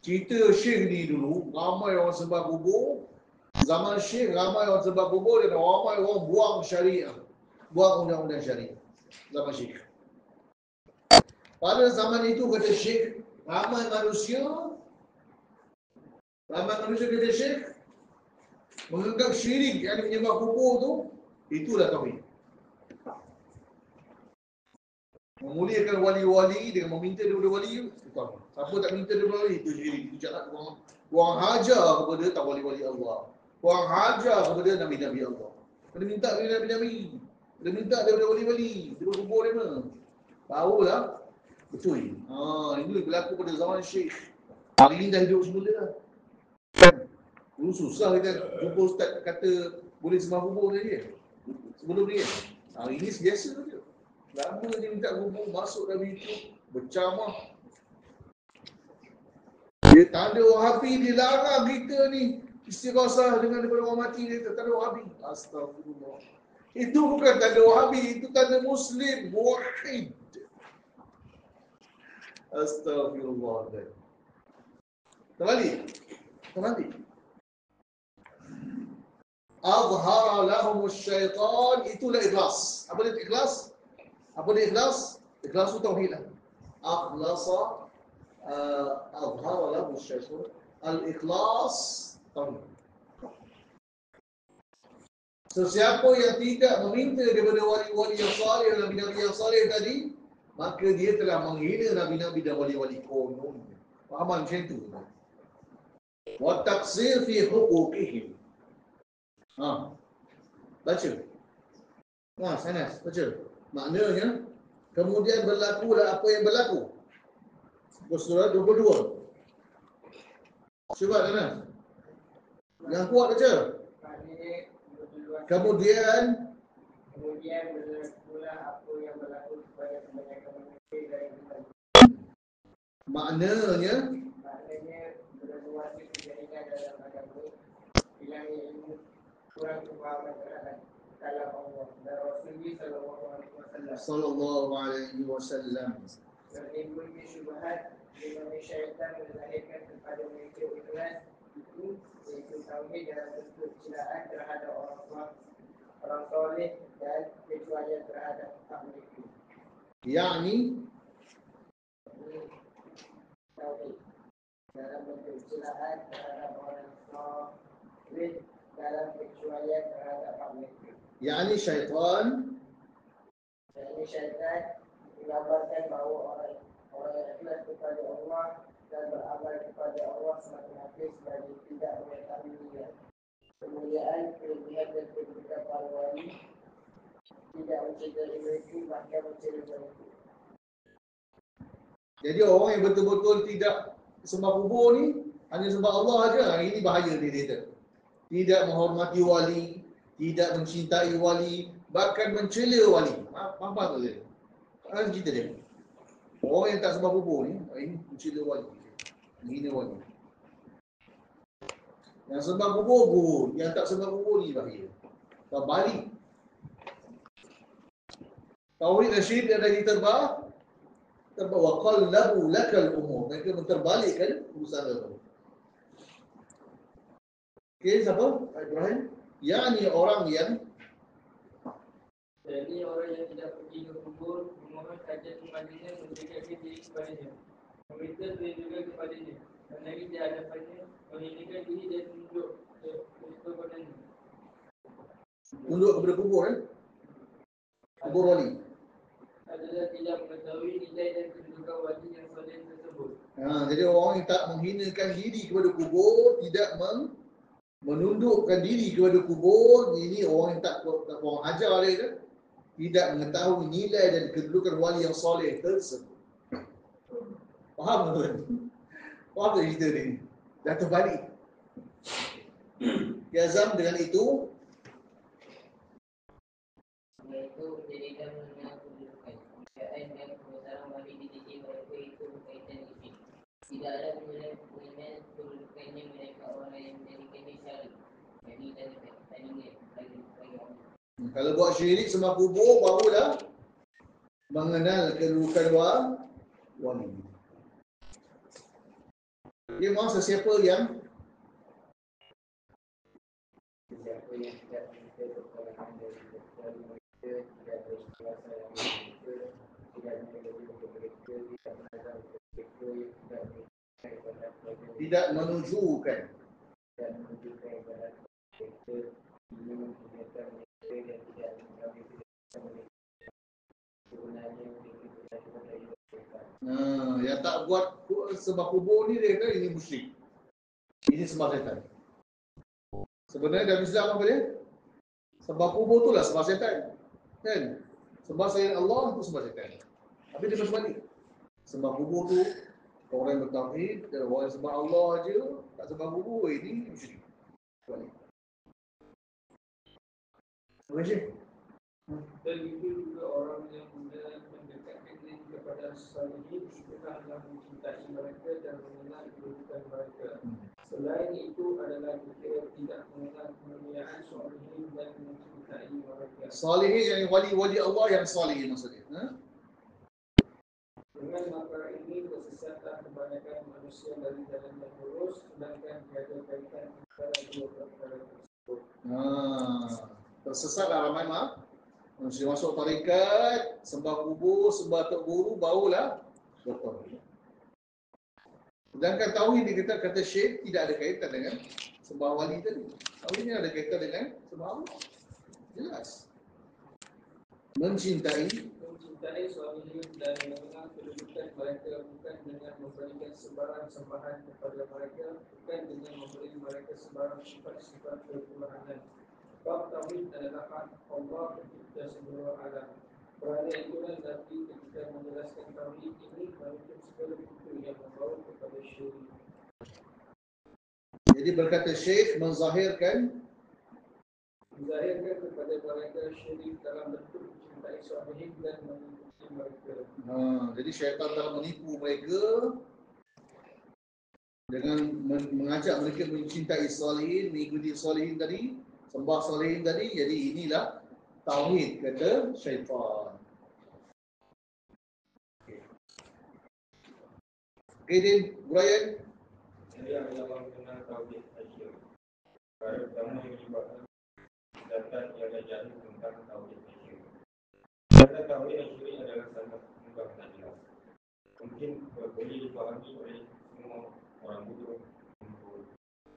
Cerita Syekh ni dulu, ramai orang sembah kubur. Zaman Syekh, ramai orang sembah kubur dan ramai orang buang syariah. Buang undang-undang syariah. Zaman Syekh. Pada zaman itu kata Syekh, ramai manusia kata Syekh menganggap syirik yang menyembah kubur tu, itulah tauhid. Memuliakan wali-wali dengan meminta daripada wali, itu tauhid. Siapa tak minta daripada wali, itu syirik. Itu jahat. Buang hajar kepada tak wali-wali Allah. Buang hajar kepada nabi-nabi Allah. Kena minta daripada nabi-nabi. Kena minta daripada wali-wali. Daripada kubur dia mana. Tahulah. Betul. Ini berlaku pada zaman Syekh. Hari ini dah hidup semula dah. Dulu susah kita jumpa ustaz kata boleh sembah kubur saja. Sebelum ni. Hari ini biasa saja. Lama dia minta kubur masuk dalam YouTube, bercamah. Dia tanda Wahabi, dia larang kita ni istighasah dengan daripada orang mati, dia tanda Wahabi. Astagfirullah. Itu bukan tanda Wahabi, itu tanda Muslim, muwahhid. Astagfirullah. Terbalik. Azhara lahum syaitan, itulah ikhlas. Apa dia ikhlas? Ikhlas itu tauhid lah. Akhlasa azhara lahum syaitan. Al-ikhlas tauhid. Sesiapa yang tidak meminta daripada wali-wali yang saleh, nabi-nabi yang saleh tadi, maka dia telah menghina nabi-nabi dan wali-wali konon. Faham macam tu? Wa taqsir fi huquqihim. Baca. Sanas, baca. Maknanya, kemudian berlakulah apa yang berlaku. Surah 22. Cuba Sanas. Yang kuat baca. Kemudian berlakulah apa yang berlaku kepada kebanyakan manusia dari umat. Maknanya berwajib dijadikan dalam agama hilang ilmu, kurang pemahaman terhadap kalam Allah dan Rasulullah sallallahu alaihi wasallam. Menimbulkan syubhat di mana syaitan melahirkan kepada mereka ikhlas itu, iaitu tauhid dalam bentuk celaan terhadap orang soleh dan kecualian terhadap hak mereka. Yani tauhid dalam bentuk celaan terhadap orang soleh dalam kecualian terhadap hak mereka. Yani syaitan menggambarkan bahawa orang yang ikhlas kepada Allah dan beramal kepada Allah semata-mata sebagai tidak mengetahui niat. Kemuliaan, kelebihan dan kedudukan para wali tidak mencederai mereka, bahkan mencela mereka. Jadi orang yang betul-betul tidak sembah kubur ni, hanya sembah Allah aja, ini bahaya dia. Tidak menghormati wali, tidak mencintai wali, bahkan mencela wali. Apa tu dia? Apa cerita dia? Orang yang tak sembah kubur ni, ini mencela wali, menghina wali. Yang sembah kubur, guru. Yang tak sembah kubur ni bahaya. Terbalik. Tauhid dan syirik ada diterba. Wa qallabu lakal umur. Mereka menterbalikkan urusan itu. Okey, siapa? Ibrahim. Yani orang yang Jadi orang yang tidak pergi ke kubur memohon hajat kepadanya, mendekatkan diri kepadanya, meminta perlindungan kepadanya, menangis di hadapannya, meninggikan diri dan tunduk kepadanya. Tunduk kepada kubur kubur wali. Adalah tidak mengetahui nilai dan kedudukan wali yang soleh tersebut. Jadi orang yang tak menghinakan diri kepada kubur, tidak menundukkan diri kepada kubur, ini orang yang tak orang ajar dia kan, tidak mengetahui nilai dan kedudukan wali yang soleh tersebut. Faham tuan? Faham tak cerita ni? Dah terbalik. Yazam dengan itu menjadikan mengenal kedudukan, kemuliaan dan kebesaran wali di sisi mereka itu berkaitan isi. Tidak ada mengenal kedudukannya mereka orang yang menjadikannya syarif. Jadi tandingan bagi Allah. Kalau buat syirik sembah kubur, barulah mengenal kedudukan wali. Dia mahu sesiapa yang Tidak meminta pertolongan dari mereka, tidak berkuasa yang mereka, tidak menjadi untuk mereka, tidak menazar untuk mereka, tidak menunjukkan kepada mereka, tidak menunjukkan dan menunjukkan kepada mereka, ini mempunyai mereka dan tidak mengambil kedudukan mereka. Sebenarnya mereka tidak kepada mereka. yang tak buat sembah kubur ni, dia kata ini musyrik. Ini sembah setan. Sebenarnya dalam Islam apa dia? Sembah kubur tu lah sembah setan. Kan? Sembah selain Allah tu sembah setan. Tapi dia berbalik. Sembah kubur tu orang yang bertauhid, dan orang yang sembah Allah je tak sembah kubur, ini musyrik. Balik. Okey, Syekh. Dan itu juga orang yang mendekatkan diri kepada salihin bukanlah mencintai mereka dan mengenal kedudukan mereka. Selain itu adalah kita tidak mengenal kemuliaan salihin dan mencintai mereka. Salihin yang wali-wali Allah yang salihin maksudnya. Dengan makna ini tersesatlah kebanyakan manusia dari jalan yang lurus, sedangkan tiada kaitan antara dua perkara tersebut. Tersesatlah ramai manusia masuk tarikat, sembah kubur, sembah tok guru, barulah bertauhid. Sedangkan tauhid ni kata syekh tidak ada kaitan dengan sembah wali tadi. Tauhid ni ada kaitan dengan sembah Allah. Jelas. Mencintai salihin dan mengenal kedudukan mereka bukan dengan memberikan sebarang sembahan kepada mereka, bukan dengan memberi mereka sebarang sifat-sifat ketuhanan. Bab tauhid adalah hak Allah pencipta seluruh alam. Kerana itulah Nabi ketika menjelaskan tauhid ini menutup segala pintu yang membawa kepada syirik. Jadi berkata Syekh menzahirkan kepada mereka syirik dalam bentuk mencintai salihin dan mengikuti mereka. Jadi syaitan telah menipu mereka dengan mengajak mereka mencintai salihin, mengikuti salihin tadi, sembah salihin tadi. Jadi inilah tauhid kata syaitan. Okey Din, Brian. Saya adalah mengenal tauhid asyir. Perkara pertama yang menyebabkan datang ialah jahil tentang tauhid asyir. Kata tauhid asyir adalah sangat mudah dan jelas. Mungkin boleh dipahami oleh semua orang bodoh.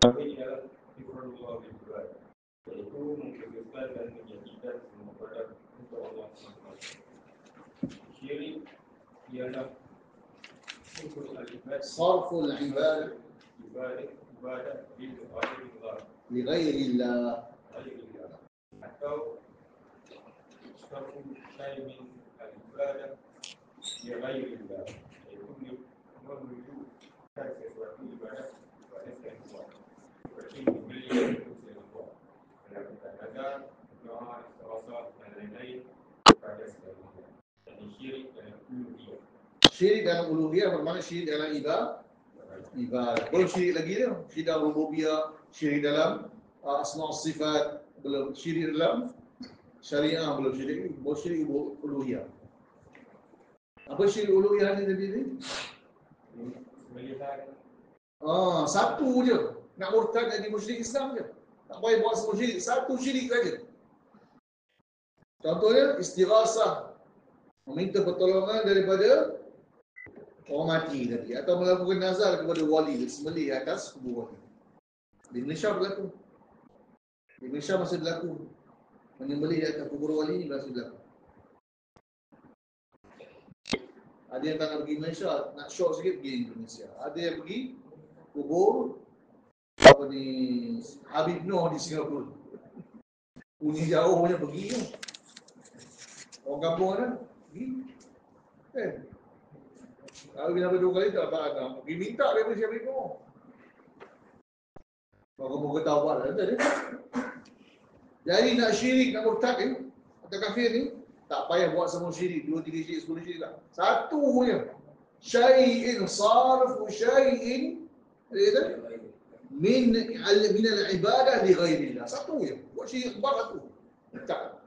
Tauhid ialah Ifrullah bil-Ibad, iaitu mengkhususkan dan menjadikan semua produk untuk Allah SWT. Syirik ialah Sarful ibadah li ghairillah atau sarful syai' min al-ibadah li ghairillah, iaitu menunjukkan sesuatu ibadah kepada selain Allah, seperti membeli untuk selain Allah, melakukan nazar, doa, istighfar dan lain-lain kepada selain Allah. Jadi syirik dalam uluhiyah. Syirik dalam uluhiyah bermakna syirik dalam ibadah. Belum syirik lagi dia. Syirik dalam rububiyah, syirik dalam asma' sifat, belum syirik dalam syariah, belum syirik. Baru syirik uluhiyah. Apa syirik uluhiyah ni tadi ni? Melihat Satu je. Nak murtad jadi musyrik Islam je. Tak payah buat semua syirik. Satu syirik saja. Contohnya istighasah, meminta pertolongan daripada orang mati tadi, atau melakukan nazar kepada wali, sembelih atas kubur wali. Di Malaysia berlaku. Di Malaysia masih berlaku. Menyembelih di atas kubur wali ni masih berlaku. Ada yang tak nak pergi Malaysia, nak short sikit pergi Indonesia. Ada yang pergi kubur apa ni, Habib Noh di Singapura. Punya jauh punya pergi tu. Orang kampung kan pergi. Kalau bila dua kali tak ada, pergi minta daripada si Habib Noh. Kalau kamu ketahuan ada dia. Jadi nak syirik, nak murtad ni, atau kafir ni, tak payah buat semua syirik, 2, 3 syirik, 10 syirik tak. Satu punya. Syai'in sarfu syai'in min al-ibadah li ghairillah. Satu je. Buat syirik buat satu. Tak.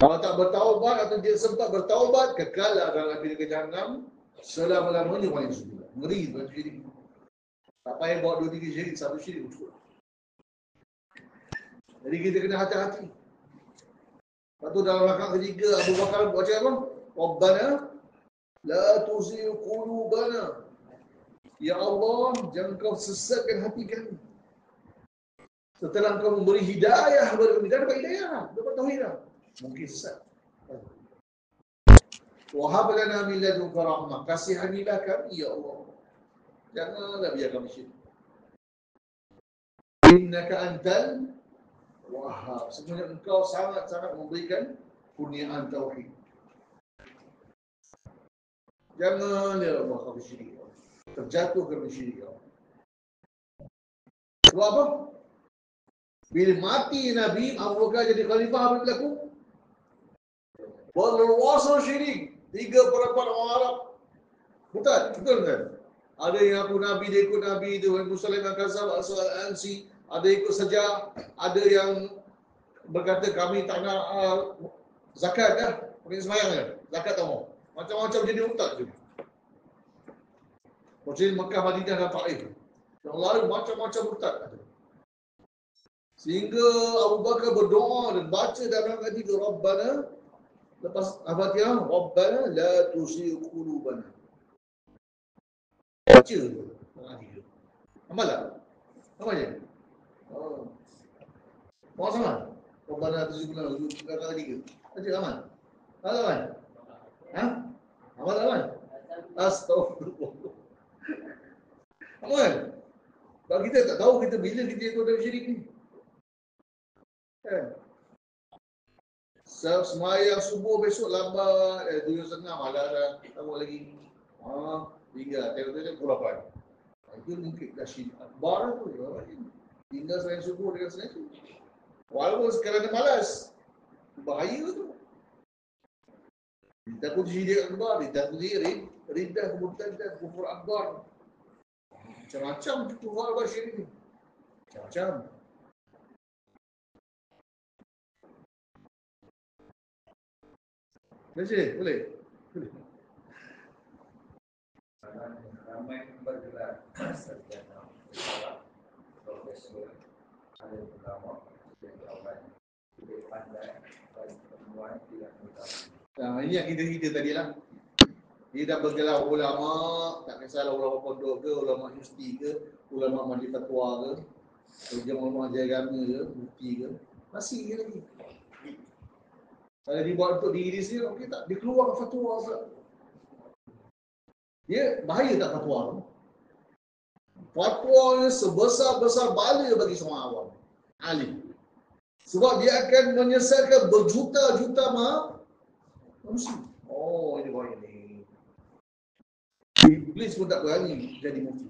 Kalau tak bertaubat atau dia sempat bertaubat, kekal dalam api neraka Jahannam selama-lamanya wal iyad. Ngeri buat syirik. Tak payah buat 2, 3 syirik, satu syirik cukup. Jadi kita kena hati-hati. Lepas tu dalam rakaat ketiga Abu Bakar baca apa? Rabbana la tuzigh qulubana. Ya Allah, jangan kau sesatkan hati kami. Setelah kau memberi hidayah kepada kami, dah dapat hidayah, dapat tauhid dah. Mungkin sesat. Wahab lana min ladunka rahmah. Kasihanilah kami ya Allah. Janganlah biar kami syirik. Innaka antal Wahab. Sebenarnya engkau sangat-sangat memberikan kurniaan tauhid. Jangan ya Allah kau syirik. Terjatuh ke syirik. Sebab apa? Bila mati Nabi, Abu Bakar jadi khalifah, apa berlaku? Berluasa syirik. 3/4 orang Arab betul kan? Ada yang aku Nabi, dia ikut Nabi, dia ikut Muslim Al-Kazab, Al-Ansi, ada ikut saja, ada yang berkata kami tak nak zakat dah, pergi sembahyang dah, zakat tak mau. Macam-macam jadi murtad tu. Macam Mekah, Madinah dan Taif. Yang lain macam-macam murtad ada. Sehingga Abu Bakar berdoa dan baca dalam ayat 3, Rabbana, lepas Al-Fatihah, Rabbana la tuzigh qulubana. Baca tu. Amal tak? Amal je? Oh. Mau sama? Rabbana la tuzigh qulubana. Kata 3. Baca amal. Amal. Ha? Amal amal. Astagfirullah. Amal. Kalau kita tak tahu kita bila kita ikut dalam syirik ni. Kan? Semayang subuh besok lambat, 7.30 malah dah tahu lagi. Tinggal tengok-tengok pukul 8. Itu mungkin dah syirik akbar tu. Tinggal semayang subuh dengan semayang tu. Walaupun sekarang dia malas. Bahaya tu. Ditakut syirik akbar, ditakut riddah, kemurtadan, kufur akbar. Macam-macam kufur akbar syirik ni. Macam-macam. Boleh? Ramai bergerak sarjana, profesor, ada ulama, orang lebih pandai dan perempuan tidak mudah. Ini yang kita tadi lah. Dia dah bergelar ulama, tak kisahlah ulama pondok ke, ulama universiti ke, ulama majlis fatwa ke, ulama agama ke, mufti ke, masih lagi. Kalau dibuat untuk diri dia sendiri, okey tak? Dia keluar fatwa pula. Dia bahaya tak fatwa tu? Fatwa ni sebesar-besar bala bagi seorang awam, alim. Sebab dia akan menyesatkan berjuta-juta manusia. Oh, ini bahaya ni. Iblis pun tak berani jadi mufti.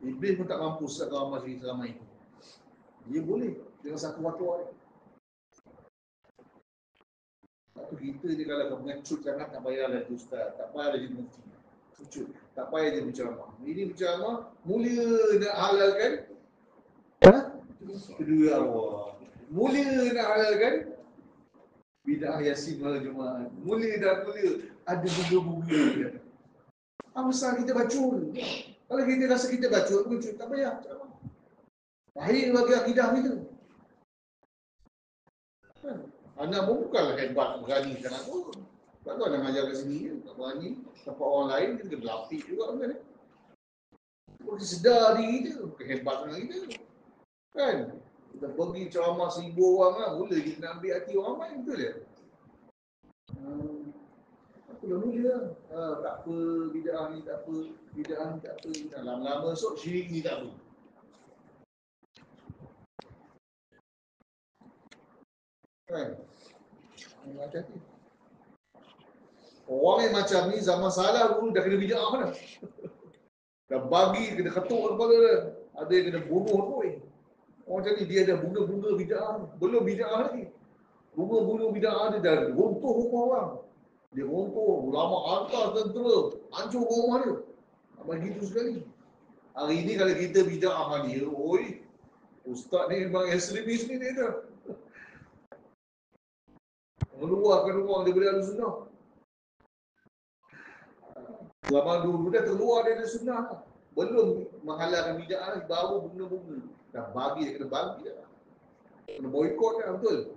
Iblis pun tak mampu sesatkan orang masih selama ini. Dia boleh dengan satu fatwa ni. Satu kita ni kalau mengecut sangat, tak payahlah jadi ustaz, tak payahlah jadi mufti. Kecut, tak payah jadi berceramah. Ini berceramah, mulia nak halalkan kedua arwah. Mulia nak halalkan bid'ah Yasin malam Jumaat. Mulia ada bunga-bunga dia. Apa besar kita bacul. Kalau kita rasa kita bacul, tak payah ceramah. Bahaya bagi akidah kita. Anak pun bukanlah hebat berani sangat pun. Tak tahu nak ajar kat sini je. Tak berani. Tempat orang lain kita kena lapik juga kan. Kita sedar diri kita. Bukan hebat sangat kita. Kan? Kita pergi ceramah 1000 orang lah. Mula kita nak ambil hati orang ramai. Betul je? Aku dah mula lah. Tak apa. Bid'ah ni tak apa. Bid'ah ni tak apa. Lama-lama esok syirik ni tak apa. Kan? Hati-hati. Orang yang macam ni zaman salah dulu dah kena bid'ah dah. Dah bagi, kena ketuk kepala dia. Ada yang kena bunuh pun. Orang macam ni dia ada bunga-bunga bid'ah. Belum bid'ah lagi. Bunga-bunga bid'ah dia dah runtuh rumah orang. Dia runtuh, ulama hantar tentera, hancur rumah dia. Begitu sekali. Hari ni kalau kita bid'ah ni, oi, ustaz ni memang ekstremis ni dia dah. Mengeluarkan orang daripada Ahlussunnah. Zaman dulu dah keluar dari sunnah lah. Belum menghalalkan bid'ah lagi, baru bunga-bunga. Dah bagi, dia kena bagi dah. Kena boykot dah, betul.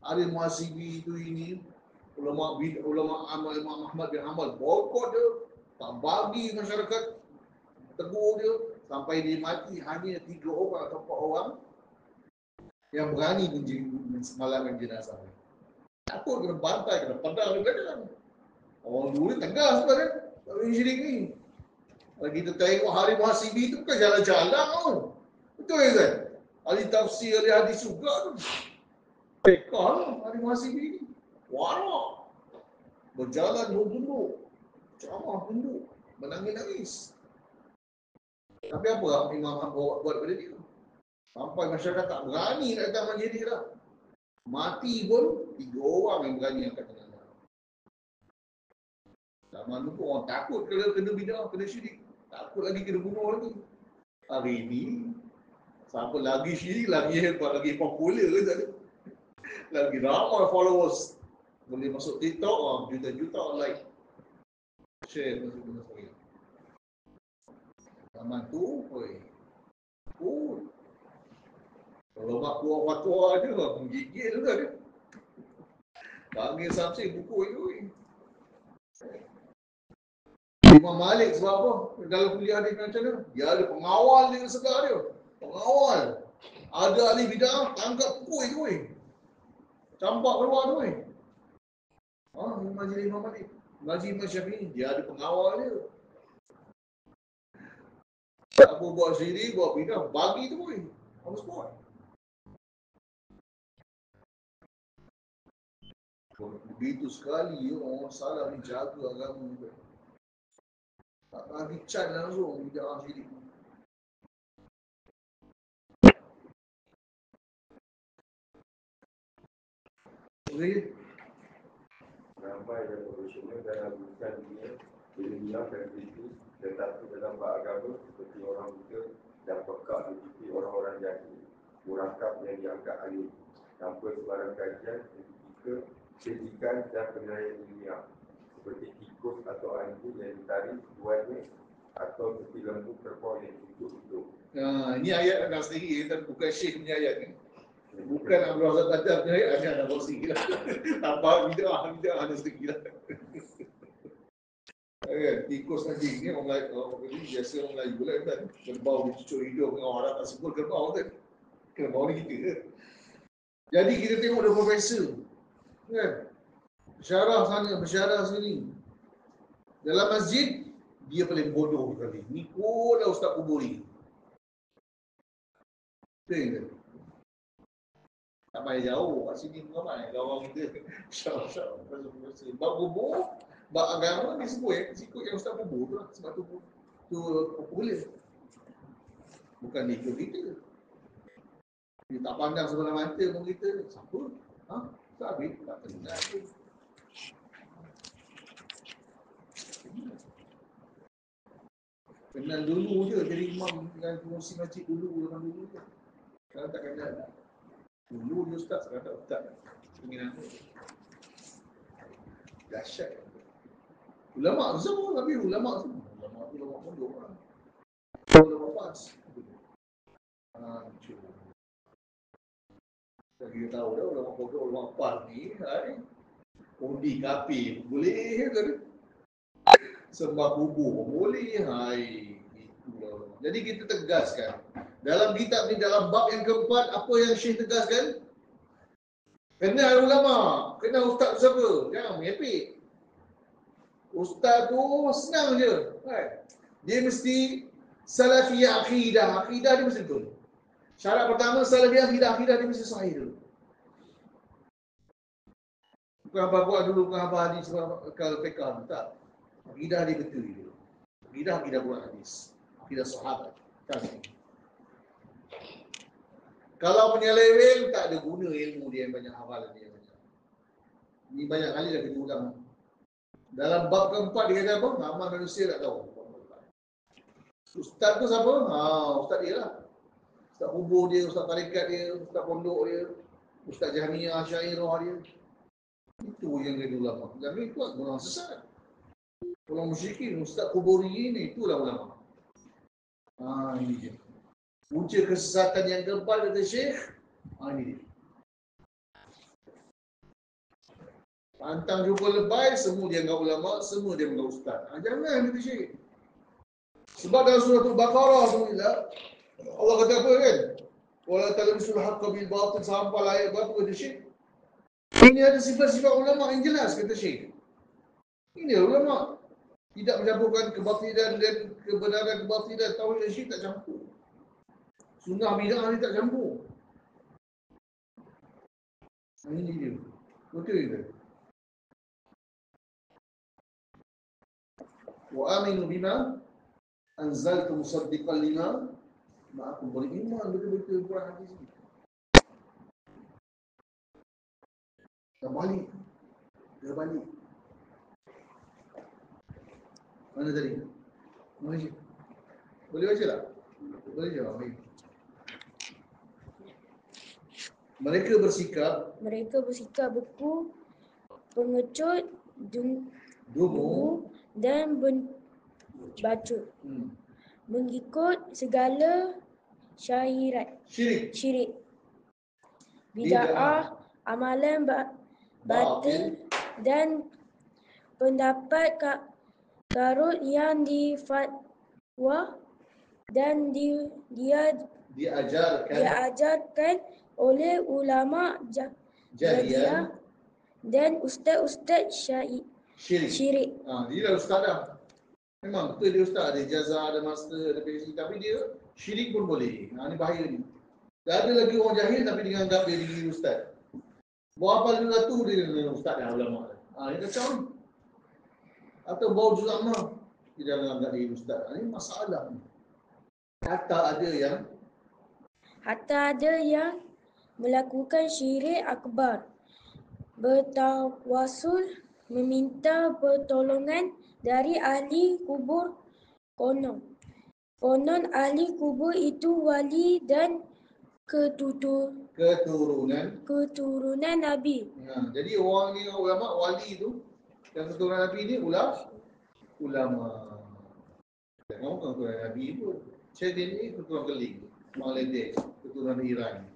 Ada muhasibi itu ini, ulama Imam Ahmad bin Hanbal boykot dia. Tak bagi masyarakat, tegur dia. Sampai dia mati hanya 3 orang atau 4 orang yang berani semalamkan jenazah. Takut kena bantai, kena pedang dia belakang. Orang dulu ni tegas sebenarnya. Tak boleh syirik ni. Kalau kita tengok hari muhasibi tu bukan jalan-jalan tau. Betul ke kan? Ahli tafsir, ahli hadis juga tu. Pekah lah hari muhasibi ni. Warak. Berjalan tunduk. Ceramah tunduk. Menangis-nangis. Tapi apa Imam buat pada dia? Sampai masyarakat tak berani nak datang majlis dah. Mati pun 3 orang yang berani angkat jenazah. Zaman dulu orang takut kalau kena bid'ah, kena syirik. Takut lagi kena bunuh lagi. Hari ni, siapa lagi syirik, lagi hebat, lagi popular ke tak ada. Lagi ramai followers. Boleh masuk TikTok, juta-juta like. Share masuk benda saya. Zaman tu, kalau mak keluar fatwa je lah, menggigil kan dia. Panggil Samsi buku itu. Imam Malik sebab apa? Dalam kuliah dia macam mana? Dia ada pengawal dia sebelah dia. Pengawal. Ada ahli bid'ah, tangkap pukul itu. Campak keluar tu. Majlis Imam Malik. Majlis Imam Syafi'i. Dia ada pengawal dia. Tak apa buat syirik, buat bid'ah, bagi tu pun. On the spot. Begitu sekali orang salah ni jaga agama ni. Tak bagi cat langsung bid'ah syirik. Okey. Ramai yang profesional dalam urusan dunia boleh bilang dan kritis, tetapi dalam beragama seperti orang buta dan pekak diikuti orang-orang jahil, murakab yang dianggap alim tanpa sebarang kajian ketika kritikan dan penilaian ilmiah seperti tikus atau anjing yang ditarik buatnya atau seperti lembu kerbau yang hidup-hidup. Ini ayat nak sendiri, bukan Syekh punya ayat ni. Bukan Abdul Razak Badar punya ayat, ada nak sendiri lah. Apa bid'ah ada sendiri lah. Tikus anjing ni orang Melayu, biasa orang Melayu lah kan. Kerbau dicucuk hidung dengan orang Arab tak sebut kerbau kan. Kerbau ni kita kan. Jadi kita tengok ada profesor kan. Bersyarah sana, bersyarah sini. Dalam masjid, dia paling bodoh sekali. Ni dah Ustaz Kuburi. Betul. Tak payah jauh, kat sini pun ramai kawan kita. Syarah-syarah. Bab kubur, bab agama ni semua ikut yang Ustaz Kubur tu lah. Sebab tu popular. Bukan ikut kita. Dia tak pandang sebelah mata pun kita. Siapa? Tak habis, tak kenal pun. Kenal dulu je, jadi imam dengan pengurusi masjid dulu, zaman dulu je. Sekarang tak kenal. Dulu dia ustaz, sekarang tak ustaz. Penginan tu. Dahsyat. Ulama' semua, tapi ulama' semua. Ulama' pondok lah. Ulama' pas. Hancur. Kita tahu dah ulama pokok, ulama apa ni, undi kafir boleh ke? Sembah kubur boleh, itulah. Jadi kita tegaskan dalam kitab ni, dalam bab yang keempat, apa yang Syekh tegaskan? Kena ulama, kena ustaz siapa? Jangan mengepek. Ustaz tu senang je, kan? Dia mesti salafiyah akidah dia mesti betul. Syarat pertama salafiyah akidah dia mesti sahih dulu. Bukan apa buat dulu, bukan apa hadis, kalau fiqh, tak. Akidah dia betul dulu. Akidah Quran hadis, akidah sahabat. Kalau penyeleweng, tak ada guna ilmu dia yang banyak, hafalan dia yang banyak. Ini banyak kali dah kita ulang. Dalam bab keempat dia kata apa? Ramai manusia tak tahu. Ustaz tu siapa? Ustaz dia lah. Ustaz kubur dia, ustaz tarikat dia, ustaz pondok dia, ustaz Jahmiyah, Syairah dia. Itu yang dia ulama. Dan itu orang sesat. Orang musyrikin, ustaz kuburi ni, itulah ulama. Ini dia. Punca kesesatan yang keempat kata Syekh, ini dia. Pantang jumpa lebay, semua dia anggap ulama, semua dia anggap ustaz. Jangan kata Syekh. Sebab dalam surah Al-Baqarah tu, Allah kata apa kan? Wala talbisul haqqa bil batil, sampai ayat batu kata Syekh. Ini ada sifat-sifat ulama yang jelas kata Syekh. Ini ulama. Tidak mencampurkan kebatilan dan kebenaran kebatilan, tauhid dan syirik tak campur. Sunnah bid'ah ni tak campur. Ini dia. Betul ke? Wa aminu bima anzaltu musaddiqan lima ma'akum, beriman betul-betul Quran hadis ini. Terbalik. Mana tadi? Boleh baca tak? Boleh jawab. Mereka bersikap beku, pengecut, dungu dan bacut, mengikut segala syirik, bid'ah, amalan batil dan pendapat karut yang difatwa dan diajarkan oleh ulama jahiliyah dan ustaz-ustaz syirik. Dia dah ustaz dah. Memang betul dia ustaz, ada ijazah, ada master, ada PhD, tapi dia syirik pun boleh. Ini bahaya ni. Dah ada lagi orang jahil tapi dia anggap dia diri ustaz. Bawa apa dia tu dia dengan ustaz dah, ulama. Ini kacau ni. Atau bawa juz amma, dia jangan anggap diri ustaz. Ini masalah ni. Hatta ada yang melakukan syirik akbar, bertawasul, meminta pertolongan dari ahli kubur. Konon ahli kubur itu wali dan keturunan Nabi. Jadi orang ni ulama, wali tu yang keturunan Nabi ni ulama. Orang keturunan Nabi pun. Syedin ni keturunan Keling, Bangladesh, keturunan Iran.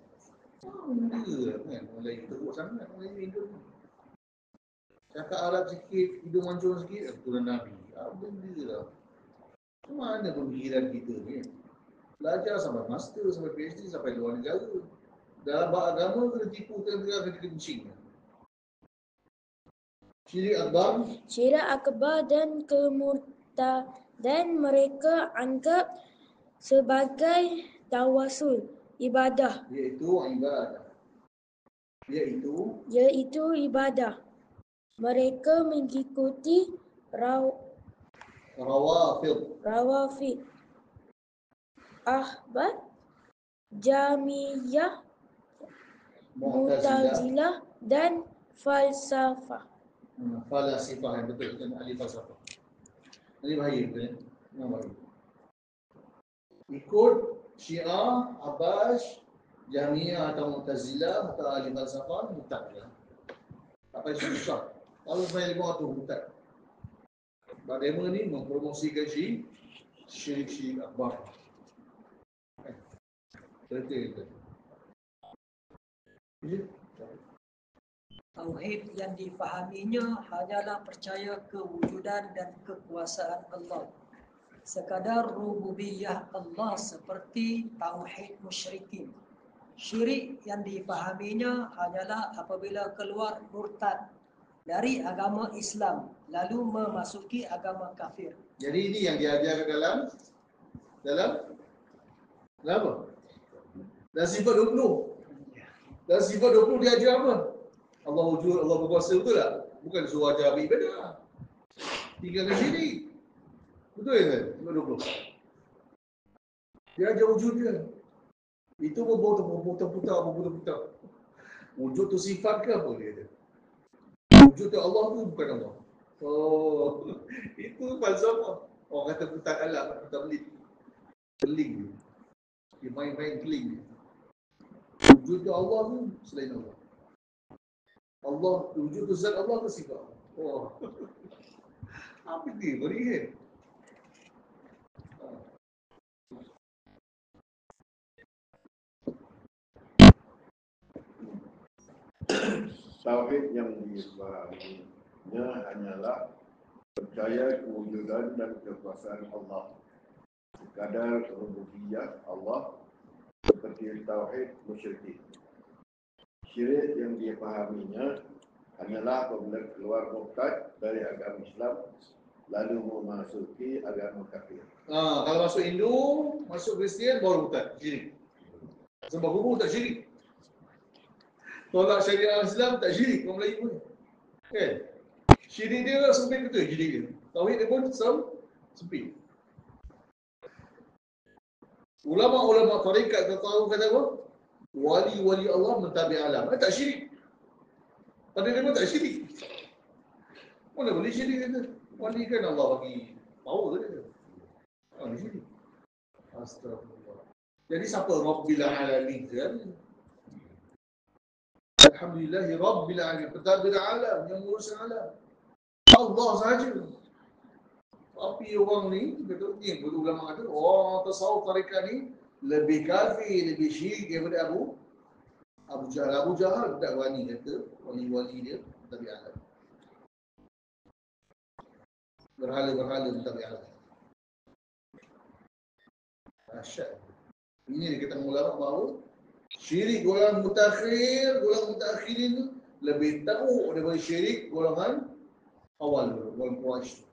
Benda kan, Melayu teruk sangat, Melayu Indo ni. Cakap Arab sikit, hidung mancung sikit, keturunan Nabi. Benda lah. Mana pemikiran kita ni? Belajar sampai master, sampai PhD, sampai luar negara. Dalam agama kena tipu, kena kencing. Syirik akbar dan kemurtadan mereka anggap sebagai tawasul, ibadah. Iaitu ibadah. Mereka mengikuti Rawafid, Ahbab, Jahmiyah, Mu'tazilah dan falsafah. Falasifah yang betul, bukan ahli falsafah. Ini bahaya betul ya? Bahaya. Ikut Syiah, Abbas, Jahmiyah atau Mu'tazilah atau ahli falsafah, murtad ya. Apa yang susah? Kalau saya lima tu murtad. Sebab demo ni mempromosikan syirik akbar. Betul. Tauhid yang difahaminya hanyalah percaya kewujudan dan kekuasaan Allah. Sekadar rububiyah Allah seperti tauhid musyrikin. Syirik yang difahaminya hanyalah apabila keluar murtad dari agama Islam lalu memasuki agama kafir. Jadi ini yang diajarkan dalam apa? Dalam sifat 20. Dalam sifat 20 dia ajar apa? Allah wujud, Allah berkuasa, betul tak? Bukan suruh ajar beribadah. Tinggalkan syirik. Betul kan? Sifat 20. Dia ajar wujud dia. Itu berputar-putar. Wujud tu sifat ke apa dia? Wujud tu Allah tu bukan Allah. Oh, itu falsafah. Orang kata putar alam, putar beling. Dia main-main beling. Wujud tu Allah tu selain Allah. Allah, wujud tu zat Allah ke sifat? Oh. Apa dia? Berikan. Tauhid yang difahaminya hanyalah percaya kewujudan dan kekuasaan Allah. Sekadar rububiyah Allah seperti tauhid musyrikin. Syirik yang difahaminya hanyalah apabila keluar murtad dari agama Islam lalu memasuki agama kafir. Kalau masuk Hindu, masuk Kristian baru murtad, syirik. Sebab kubur tak syirik. Tolak syariat Islam tak syirik, orang Melayu pun. Kan? Syirik dia sempit betul syirik dia. Tauhid dia pun sempit. Ulama-ulama tarekat tahu kata apa? Wali-wali Allah mentabi alam. Tak syirik. Pada dia pun tak syirik. Mana boleh syirik kata? Wali kan Allah bagi power dia. Dia syirik. Astagfirullah. Jadi siapa Rabbil Alamin kan? Alhamdulillahi Rabbil Alamin. Pentadbir alam, yang menguruskan alam. Allah sahaja. Tapi orang ni, betulnya ulama kata, orang tasawuf tarekat ni lebih kafir, lebih syirik daripada Abu Jahal. Abu Jahal tak berani kata wali-wali dia mentadbir alam. Berhala-berhala mentadbir alam. Dahsyat. Ini dia kata ulama bahawa syirik golongan mutakhirin tu lebih tahu daripada syirik golongan awal, golongan Quraisy.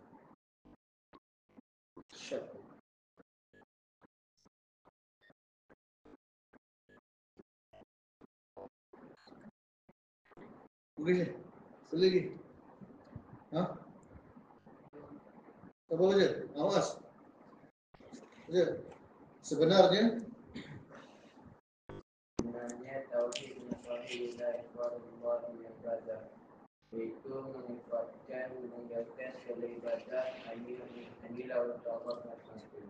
Dahsyat. Okey, sekali lagi. Apa baca? Awas. Baca. Sebenarnya tauhid mengetahui Allah yang ibadah, yaitu menyifatkan meninggalkan segala ibadah hanya untuk Allah semata.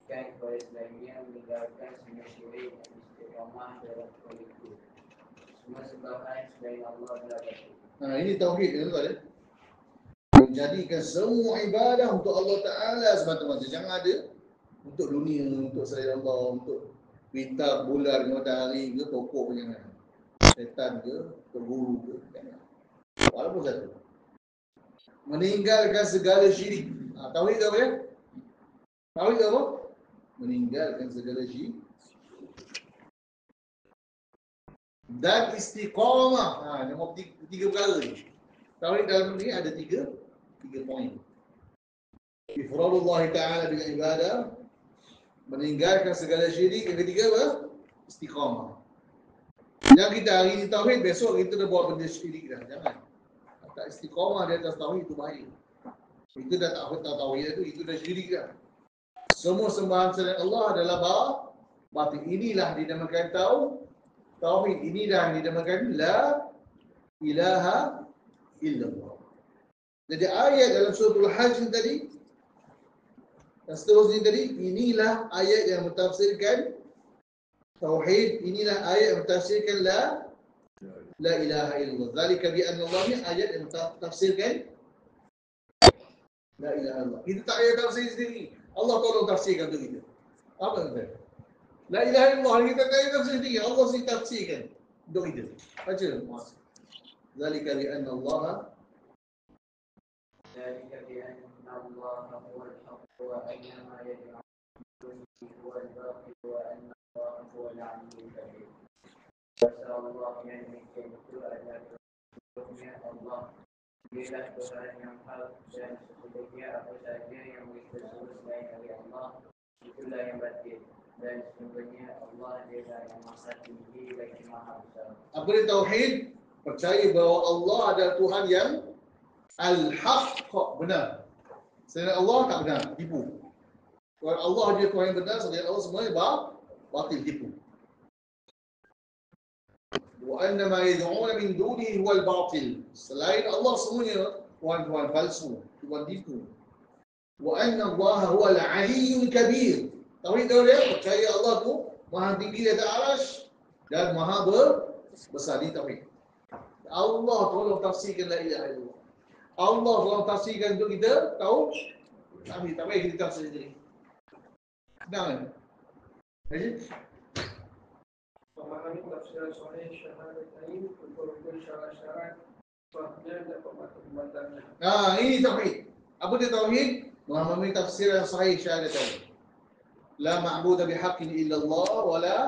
Dan kepada selainnya meninggalkan semua syirik dan istiqamah dalam itu. Semua sembahan selain Allah adalah batil. ini tauhid dia tuan ya. Menjadikan semua ibadah untuk Allah Ta'ala semata-mata. Jangan ada untuk dunia, untuk selain Allah, untuk bintang, bulan, matahari ke, pokok ke, jangan. Setan ke, guru ke, jangan. Walaupun satu. Meninggalkan segala syirik. Tauhid apa ya? Tauhid apa? Meninggalkan segala syirik. Dan istiqamah. Nombor tiga perkara ni. Tauhid dalam ni ada tiga poin. Ifradullah Ta'ala dengan ibadah, meninggalkan segala syirik. Yang ketiga apa? Istiqamah. Yang kita hari ni tauhid, besok kita dah buat benda syirik dah. Jangan. Tak istiqamah di atas tauhid itu bahaya. Itu dah tak tauhid itu dah syirik dah. Semua sembahan selain Allah adalah batil. Inilah dinamakan tauhid. Inilah dinamakan la ilaha illallah. Jadi ayat dalam surah Al-Hajj tadi dan seterusnya tadi, inilah ayat yang mentafsirkan tauhid. Inilah ayat yang mentafsirkan la ilaha illallah. Zalika bi anna Allah ni ayat yang mentafsirkan la ilaha illallah. Kita tak payah tafsir sendiri. Allah tolong tafsirkan untuk kita. Apa kata? La ilaha illallah kita tak payah tafsir sendiri. Allah sendiri tafsirkan. Untuk kita. Baca. Zalika bi anna Allah ذلك بأن الله هو الحق وأن ما يدعون هو الباطل وأن الله هو العلي الكبير. Pasal Allah yang demikian itu adalah sesungguhnya Allah dialah Tuhan yang hak dan sesungguhnya apa sahaja yang disebut selain dari Allah itulah yang batil dan sesungguhnya Allah dialah yang maha tinggi lagi maha besar. Apa dia tauhid? Percaya bahawa Allah adalah Tuhan yang Al-Haq, benar. Selain Allah tak benar, tipu. Kalau Allah dia Tuhan yang benar, selain Allah semuanya batil, tipu. Wa anna ma yad'una min dunihi huwal batil. Selain Allah semuanya tuhan-tuhan palsu, tuhan tipu. Wa anna Allah huwal aliyyul kabir. Tauhid dia percaya Allah tu Maha tinggi di atas arasy dan Maha besar di tauhid. Allah tolong tafsirkan la ilaha illallah. Allah tolong tafsirkan untuk kita tahu. Kami tak payah kita tafsir sendiri. Senang kan? Haji? Memahami tafsiran sahih syahadatain betul-betul syarat-syarat fahmnya dan pembatalnya. Ini tauhid. Apa dia tauhid? Memahami tafsiran sahih syahadatain. La ma'budu bihaqqin illa Allah wa la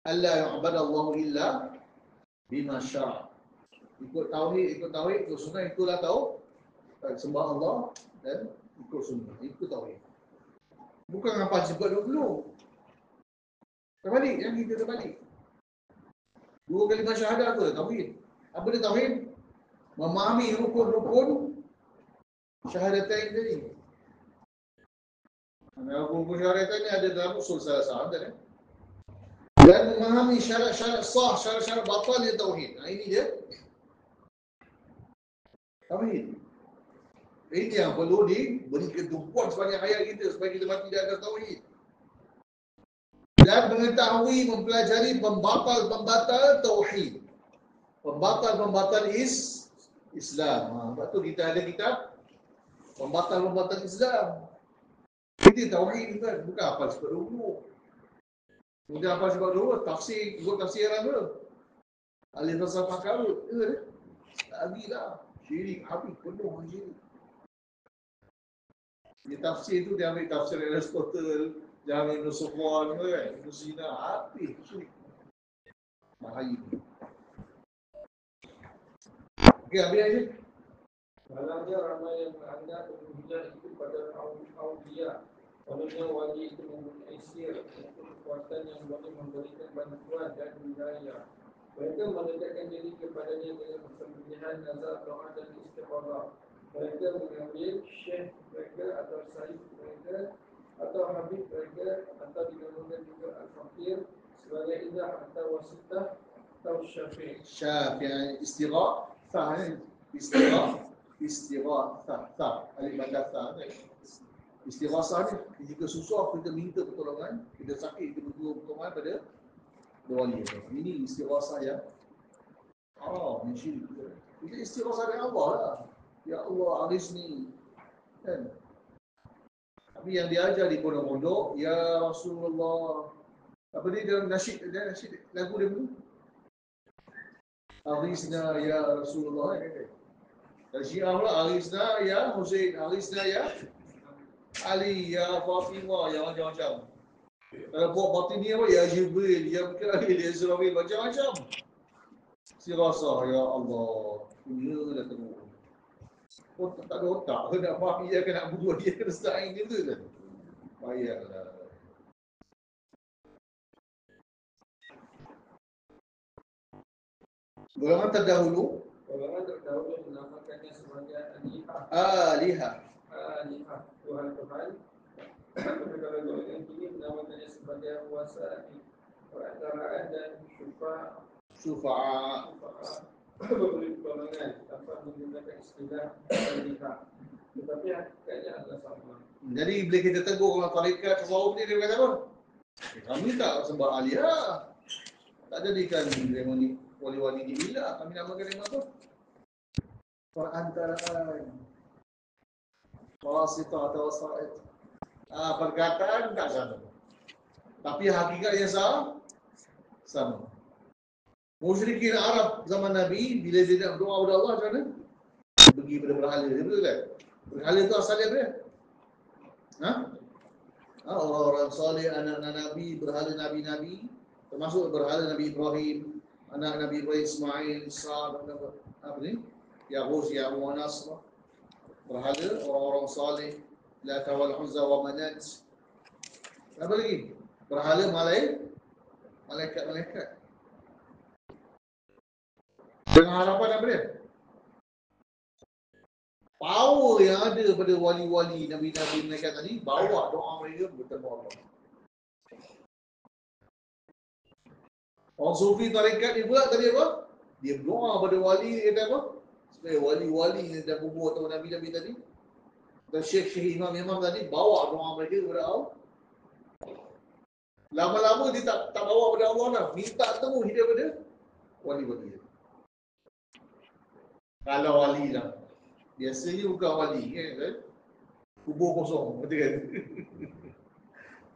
alla yu'badu Allah illa bima syara'. Ikut tauhid, ikut sunnah, itulah tahu sembah Allah dan ikut sunnah, ikut tauhid. Bukan apa sebab dulu. Terbalik, yang kita terbalik. Dua kalimah syahadah tu tauhid. Apa dia tauhid? Memahami rukun-rukun syahadatain tadi. Rukun syahadatain ni ada dalam usul salah tadi. Dan memahami syarat-syarat sah, syarat-syarat batal dia tauhid. Ini dia tauhid. Ini yang perlu diberi ketumpuan sepanjang hayat kita supaya kita mati di atas tauhid. Dan mengetahui, mempelajari pembatal-pembatal tauhid. Pembatal-pembatal Islam. Sebab tu kita ada kitab pembatal-pembatal Islam. Ini tauhid kan, bukan apa sebab dulu. Kemudian apa sebab dulu, tafsir, ikut tafsiran tu. Ahli falsafah karut. Tak lagi lah. Syirik, habis, penuh syirik. Di tafsir tu dia ambil tafsir Aristotle, jangan Ibn Sufyan kan, Ibn Sina, habis syirik. Bahaya. Okey, habis aja. Malangnya ramai yang menganggap hujah itu pada awliya. Kononnya wali itu mempunyai sihir untuk kekuatan yang boleh memberikan bantuan dan wilayah. Mereka mendekatkan diri kepadanya dengan persembunyian, nazar, doa dan istiqamah. Mereka mengambil syekh mereka atau sayyid mereka atau habib mereka atau dinamakan juga al-fakir sebagai idah atau wasitah atau syafi'. Syafi' istighatsah, istighatsah, alif bandar ta. Istighatsah ni jika susah kita minta pertolongan, kita sakit kita minta pertolongan pada wali. Ini istighatsah yang syirik. Itu istighatsah dari Allah lah. Ya Allah, arisni. Kan? Tapi yang diajar di pondok-pondok, ya Rasulullah. Apa dia dalam nasyid lagu dia dulu? Arisna ya Rasulullah. Dan Syiah pula, arisna ya Husain, arisna ya Ali, ya Fatimah, ya macam-macam. Kalau buat batiniyah apa? Ya Jibril, ya Mikail, ya Israfil, macam-macam. Si rasa, ya Allah, punya dah teruk. Otak tak ada otak, nak faham dia kan nak bunuh dia kena saing dia tu kan. Payahlah. Golongan terdahulu menamakannya sebagai alihah. Alihah. Tuhan-Tuhan. Kalau golongan ini menamakannya sebagai kuasa perantaraan dan syufa'a. Berberi pertolongan tanpa menggunakan istilah alihah. Tetapi hakikatnya adalah sama. Jadi bila kita tegur orang tarekat tasawuf ni, dia kata apa? Kami tak sembah alihah. Tak jadikan seremoni wali-wali di ilah. Kami namakan dia apa? Perantaraan. Wasitah atau wasaid. Perkataan tak sama. Tapi hakikatnya sama. Musyrikin Arab zaman Nabi, bila dia nak berdoa kepada Allah, macam mana? Dia pergi pada berhala dia, betul kan? Berhala tu asalnya apa dia? Orang-orang soleh, anak-anak Nabi, berhala Nabi-Nabi, termasuk berhala Nabi Ibrahim, anak Nabi Ibrahim, Ismail, Isa, apa ni? Yahuz, Ya'u, Nasr. Berhala, orang-orang soleh, Lata wal Uzza wa Manat. Apa lagi? Berhala malaikat. Dengan harapan apa dia? Power yang ada pada wali-wali, nabi-nabi mereka tadi, bawa doa mereka bertemu Allah. Orang sufi tarekat ni pula tadi apa? Dia berdoa pada wali, dia kata apa? Supaya wali-wali ni dah kubur atau nabi-nabi tadi, dan syekh-syekh imam-imam tadi, bawa doa mereka kepada Allah. Lama-lama dia tak bawa pada Allah dah. Minta temu hidup pada wali-wali. Kalau wali lah. Biasanya bukan wali kan? Kubur kosong, betul kan?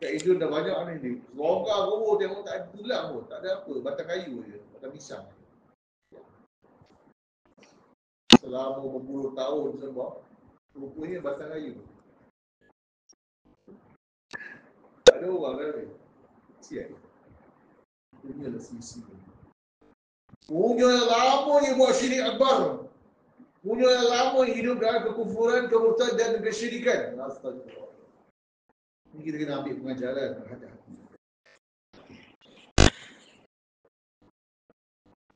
Kat Indon dah banyak ni. Longgar kubur tengok tak ada tulang pun. Tak ada apa, batang kayu je. Batang pisang. Selama berpuluh tahun sebab rupanya batang kayu. Tak ada orang dah. Siap. Punya lah sisi. Punya lama dia buat syirik akbar. Punya lama hidup dalam kekufuran, kemurtadan dan kesyirikan. Astagfirullah. Ini kita kena ambil pengajaran.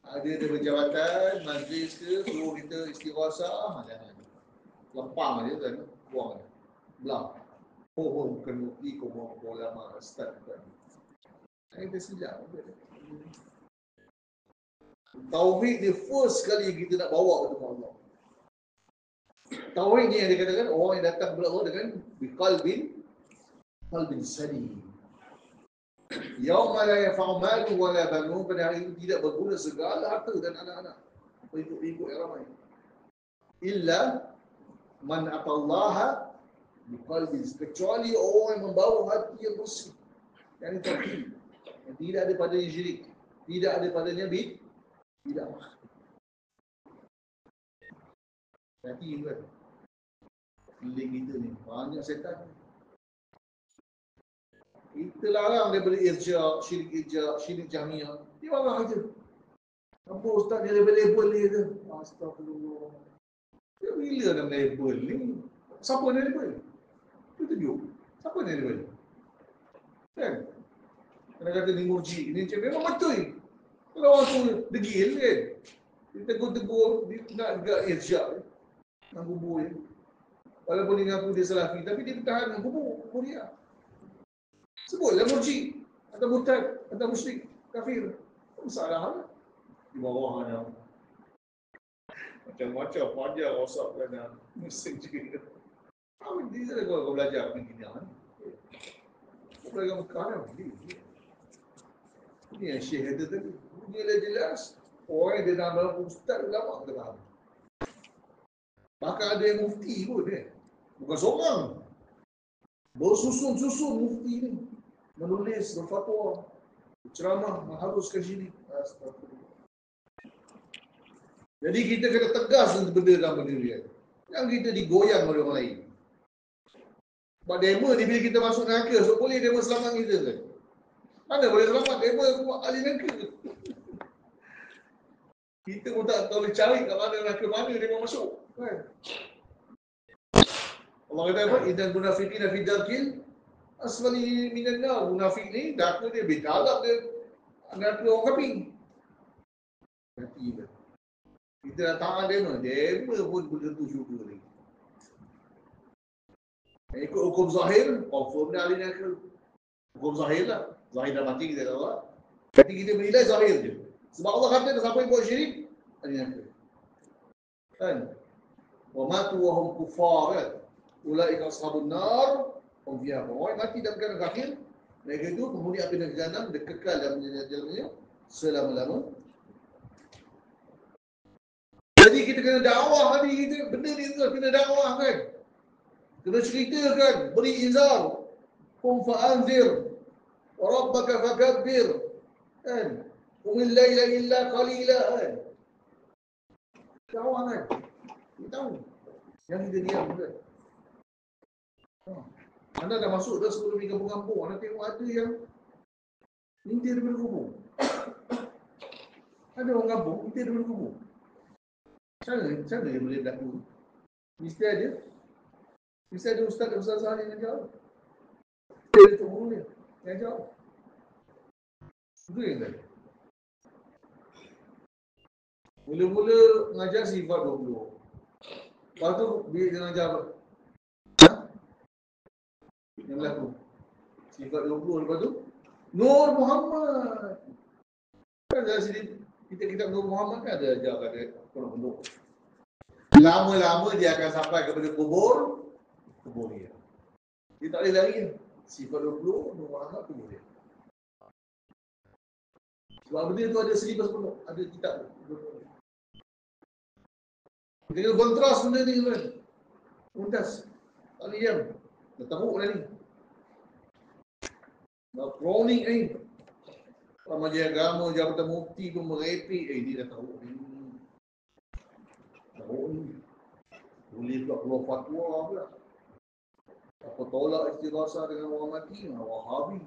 Ada berjabatan, majlis ke, suruh kita istighasah, jangan. Lempang je kan, buang je. Belah. Bukan bukti, kau buang ulama, ustaz bukan. Kita sejak. Tauhid ni first kali kita nak bawa kepada Allah. Tauhid ni yang dikatakan orang yang datang kepada Allah dengan qalbin salim. Yauma la yanfa'u malun wa la banun, pada hari itu tidak berguna segala harta dan anak-anak. Ikut yang ramai. Illa man atallaha biqalbin, kecuali orang yang membawa hati yang bersih. Yang tauhid. Yang tidak ada padanya syirik, tidak ada padanya tidak. Hati kan. Keliling kita ni banyak setan. Kita larang daripada syirik jahmiyah. Dia marah aja. Apa ustaz ni label ni tu? Astagfirullah. Dia bila nak label ni? Siapa ni label? Itu tunjuk. Siapa ni label? Kan? Kena kata ni murji, ni macam memang betul. Kalau orang tu degil kan? Dia tegur-tegur, dia nak agak irsyad. Nak kubur dia. Walaupun dia ngaku dia salafi, tapi dia bertahan dengan kubur dia. Sebutlah murji, atau murtad, atau musyrik, kafir. Masalah lah. Di bawah ada. Macam-macam panjang rosak kan. Mesin juga. Dia tak ada kau belajar begini. Kau belajar Mekah kan? Ini yang Syekh kata tadi. Dia jelas. Orang yang dia nama ustaz ulama kita faham. Bahkan ada yang mufti pun bukan seorang. Bersusun-susun mufti ni. Menulis, berfatwa, berceramah, mengharuskan syirik. Astagfirullah. Jadi kita kena tegas untuk benda dalam benda dia. Yang kita digoyang oleh orang lain. Sebab demo ni bila kita masuk neraka, so boleh demo selamat kita kan? Mana boleh selamat? Demo buat ahli neraka. Kita pun tak boleh cari kat mana neraka mana dia mau masuk. Kan? Allah kata apa? Innal munafiqina fi darkil asfali minan nar. Munafik ni neraka dia bergalak dia neraka orang kafir. Mati dia. Kita dah tahan demo pun belum tentu syurga lagi. Ikut hukum zahir, confirm dah ahli neraka. Hukum zahir lah. Zahir dah mati kita tahu lah. Jadi kita menilai zahir je. Sebab Allah kata siapa yang buat syirik, ahli neraka. Kan? Wa matu wa hum kuffar kan? Ulaika ashabun nar hum fiha. Orang mati dalam keadaan kafir, mereka itu penghuni api neraka jahanam, dia kekal dalam dalamnya selama-lama. Jadi kita kena dakwah ni kita, benda ni tu kena dakwah kan. Kena ceritakan, beri izar. Qum fa'anzir wa rabbaka fakabbir. Kan? Qumil laila illa qalila kan. Kawan kan. Kita tahu. Yang kita diam kan. Anda dah masuk dah sebelum di kampung-kampung, anda tengok ada yang minta daripada kubur. Ada orang kampung minta daripada kubur. Cara dia boleh berlaku? Mesti ada ustaz-ustazah yang ajar. Dia tu guru dia yang ajar. Itu yang tadi. Mula-mula mengajar sifat 20. Lepas tu dia mengajar apa? Yang berlaku sifat 20, lepas tu Nur Muhammad. Kan dalam sini kitab Nur Muhammad kan ada ajar pada pondok. Lama-lama dia akan sampai kepada kubur dia. Dia tak boleh lari. Sifat 20 Nur Muhammad kubur dia. Sebab benda tu ada 1,000 ada kitab tu. Dia kontras benda ni kan. Untas. Tak boleh diam. Dah teruk dah ni. Dah kronik ni. Majlis agama, Jabatan Mufti pun merepek. Dia dah teruk ni. Teruk ni. Boleh pula keluar fatwa pula. Apa tolak istighasah dengan orang mati? Wahabi.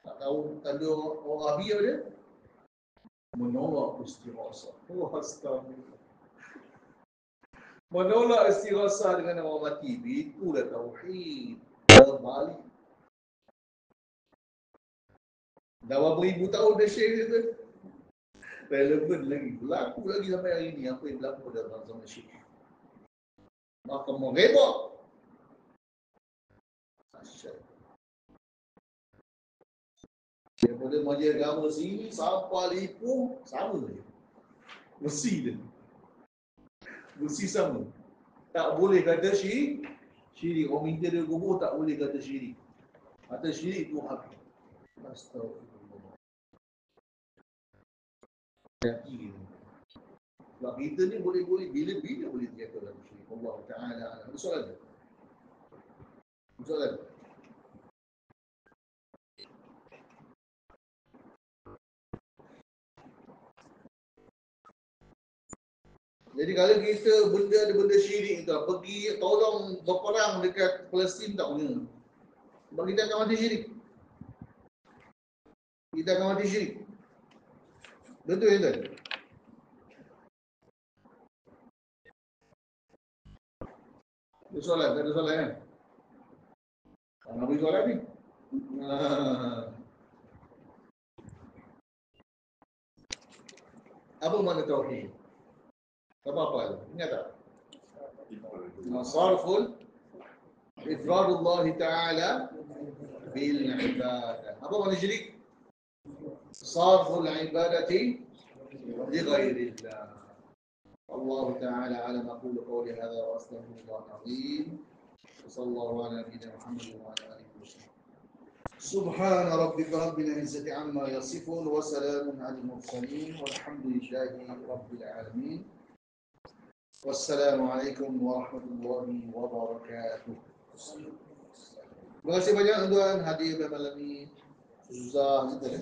Tak tahu tanda orang Wahabi apa dia? Menolak istighasah. Oh, astagfirullah. Menolak istighasah dengan orang mati. Itulah tauhid. Terbalik. Dah berapa ribu tahun dah share dia tu. Relevan lagi. Berlaku lagi sampai hari ni. Apa yang berlaku dalam zaman syekh. Maka mengebak. Asyik. Daripada majlis agama sini sampai Ipoh sama je. Mesti dia. Mesti sama. Tak boleh kata syirik. Orang minta dia kubur tak boleh kata syirik. Kata syirik tu hak. Astagfirullah. Sebab kita ni boleh bila boleh jatuh dalam syirik. Allah Ta'ala. Ada soalan? Soalan? Jadi kalau kita ada benda syirik tu, pergi tolong berperang dekat Palestin tak guna. Sebab kita akan mati syirik. Kita akan mati syirik. Betul ya tuan? Ada soalan? Tak ada soalan kan? Tak beri soalan ni. Apa makna tauhid? Apa? Ingat tak? Sarful ifradullah ta'ala bil ibadah. Apa makna syirik? Sarful ibadati li ghairillah. Allah Ta'ala alam aqulu qawli hadha wa astaghfirullah al-azim. Sallallahu ala nabiyyina Muhammad wa ala alihi wa sallam. Subhana rabbika rabbil izzati amma yasifun wa salamun alal mursalin walhamdulillahi rabbil alamin. Wassalamualaikum warahmatullahi wabarakatuh. Terima kasih banyak tuan hadir pada malam ini. Susah kita.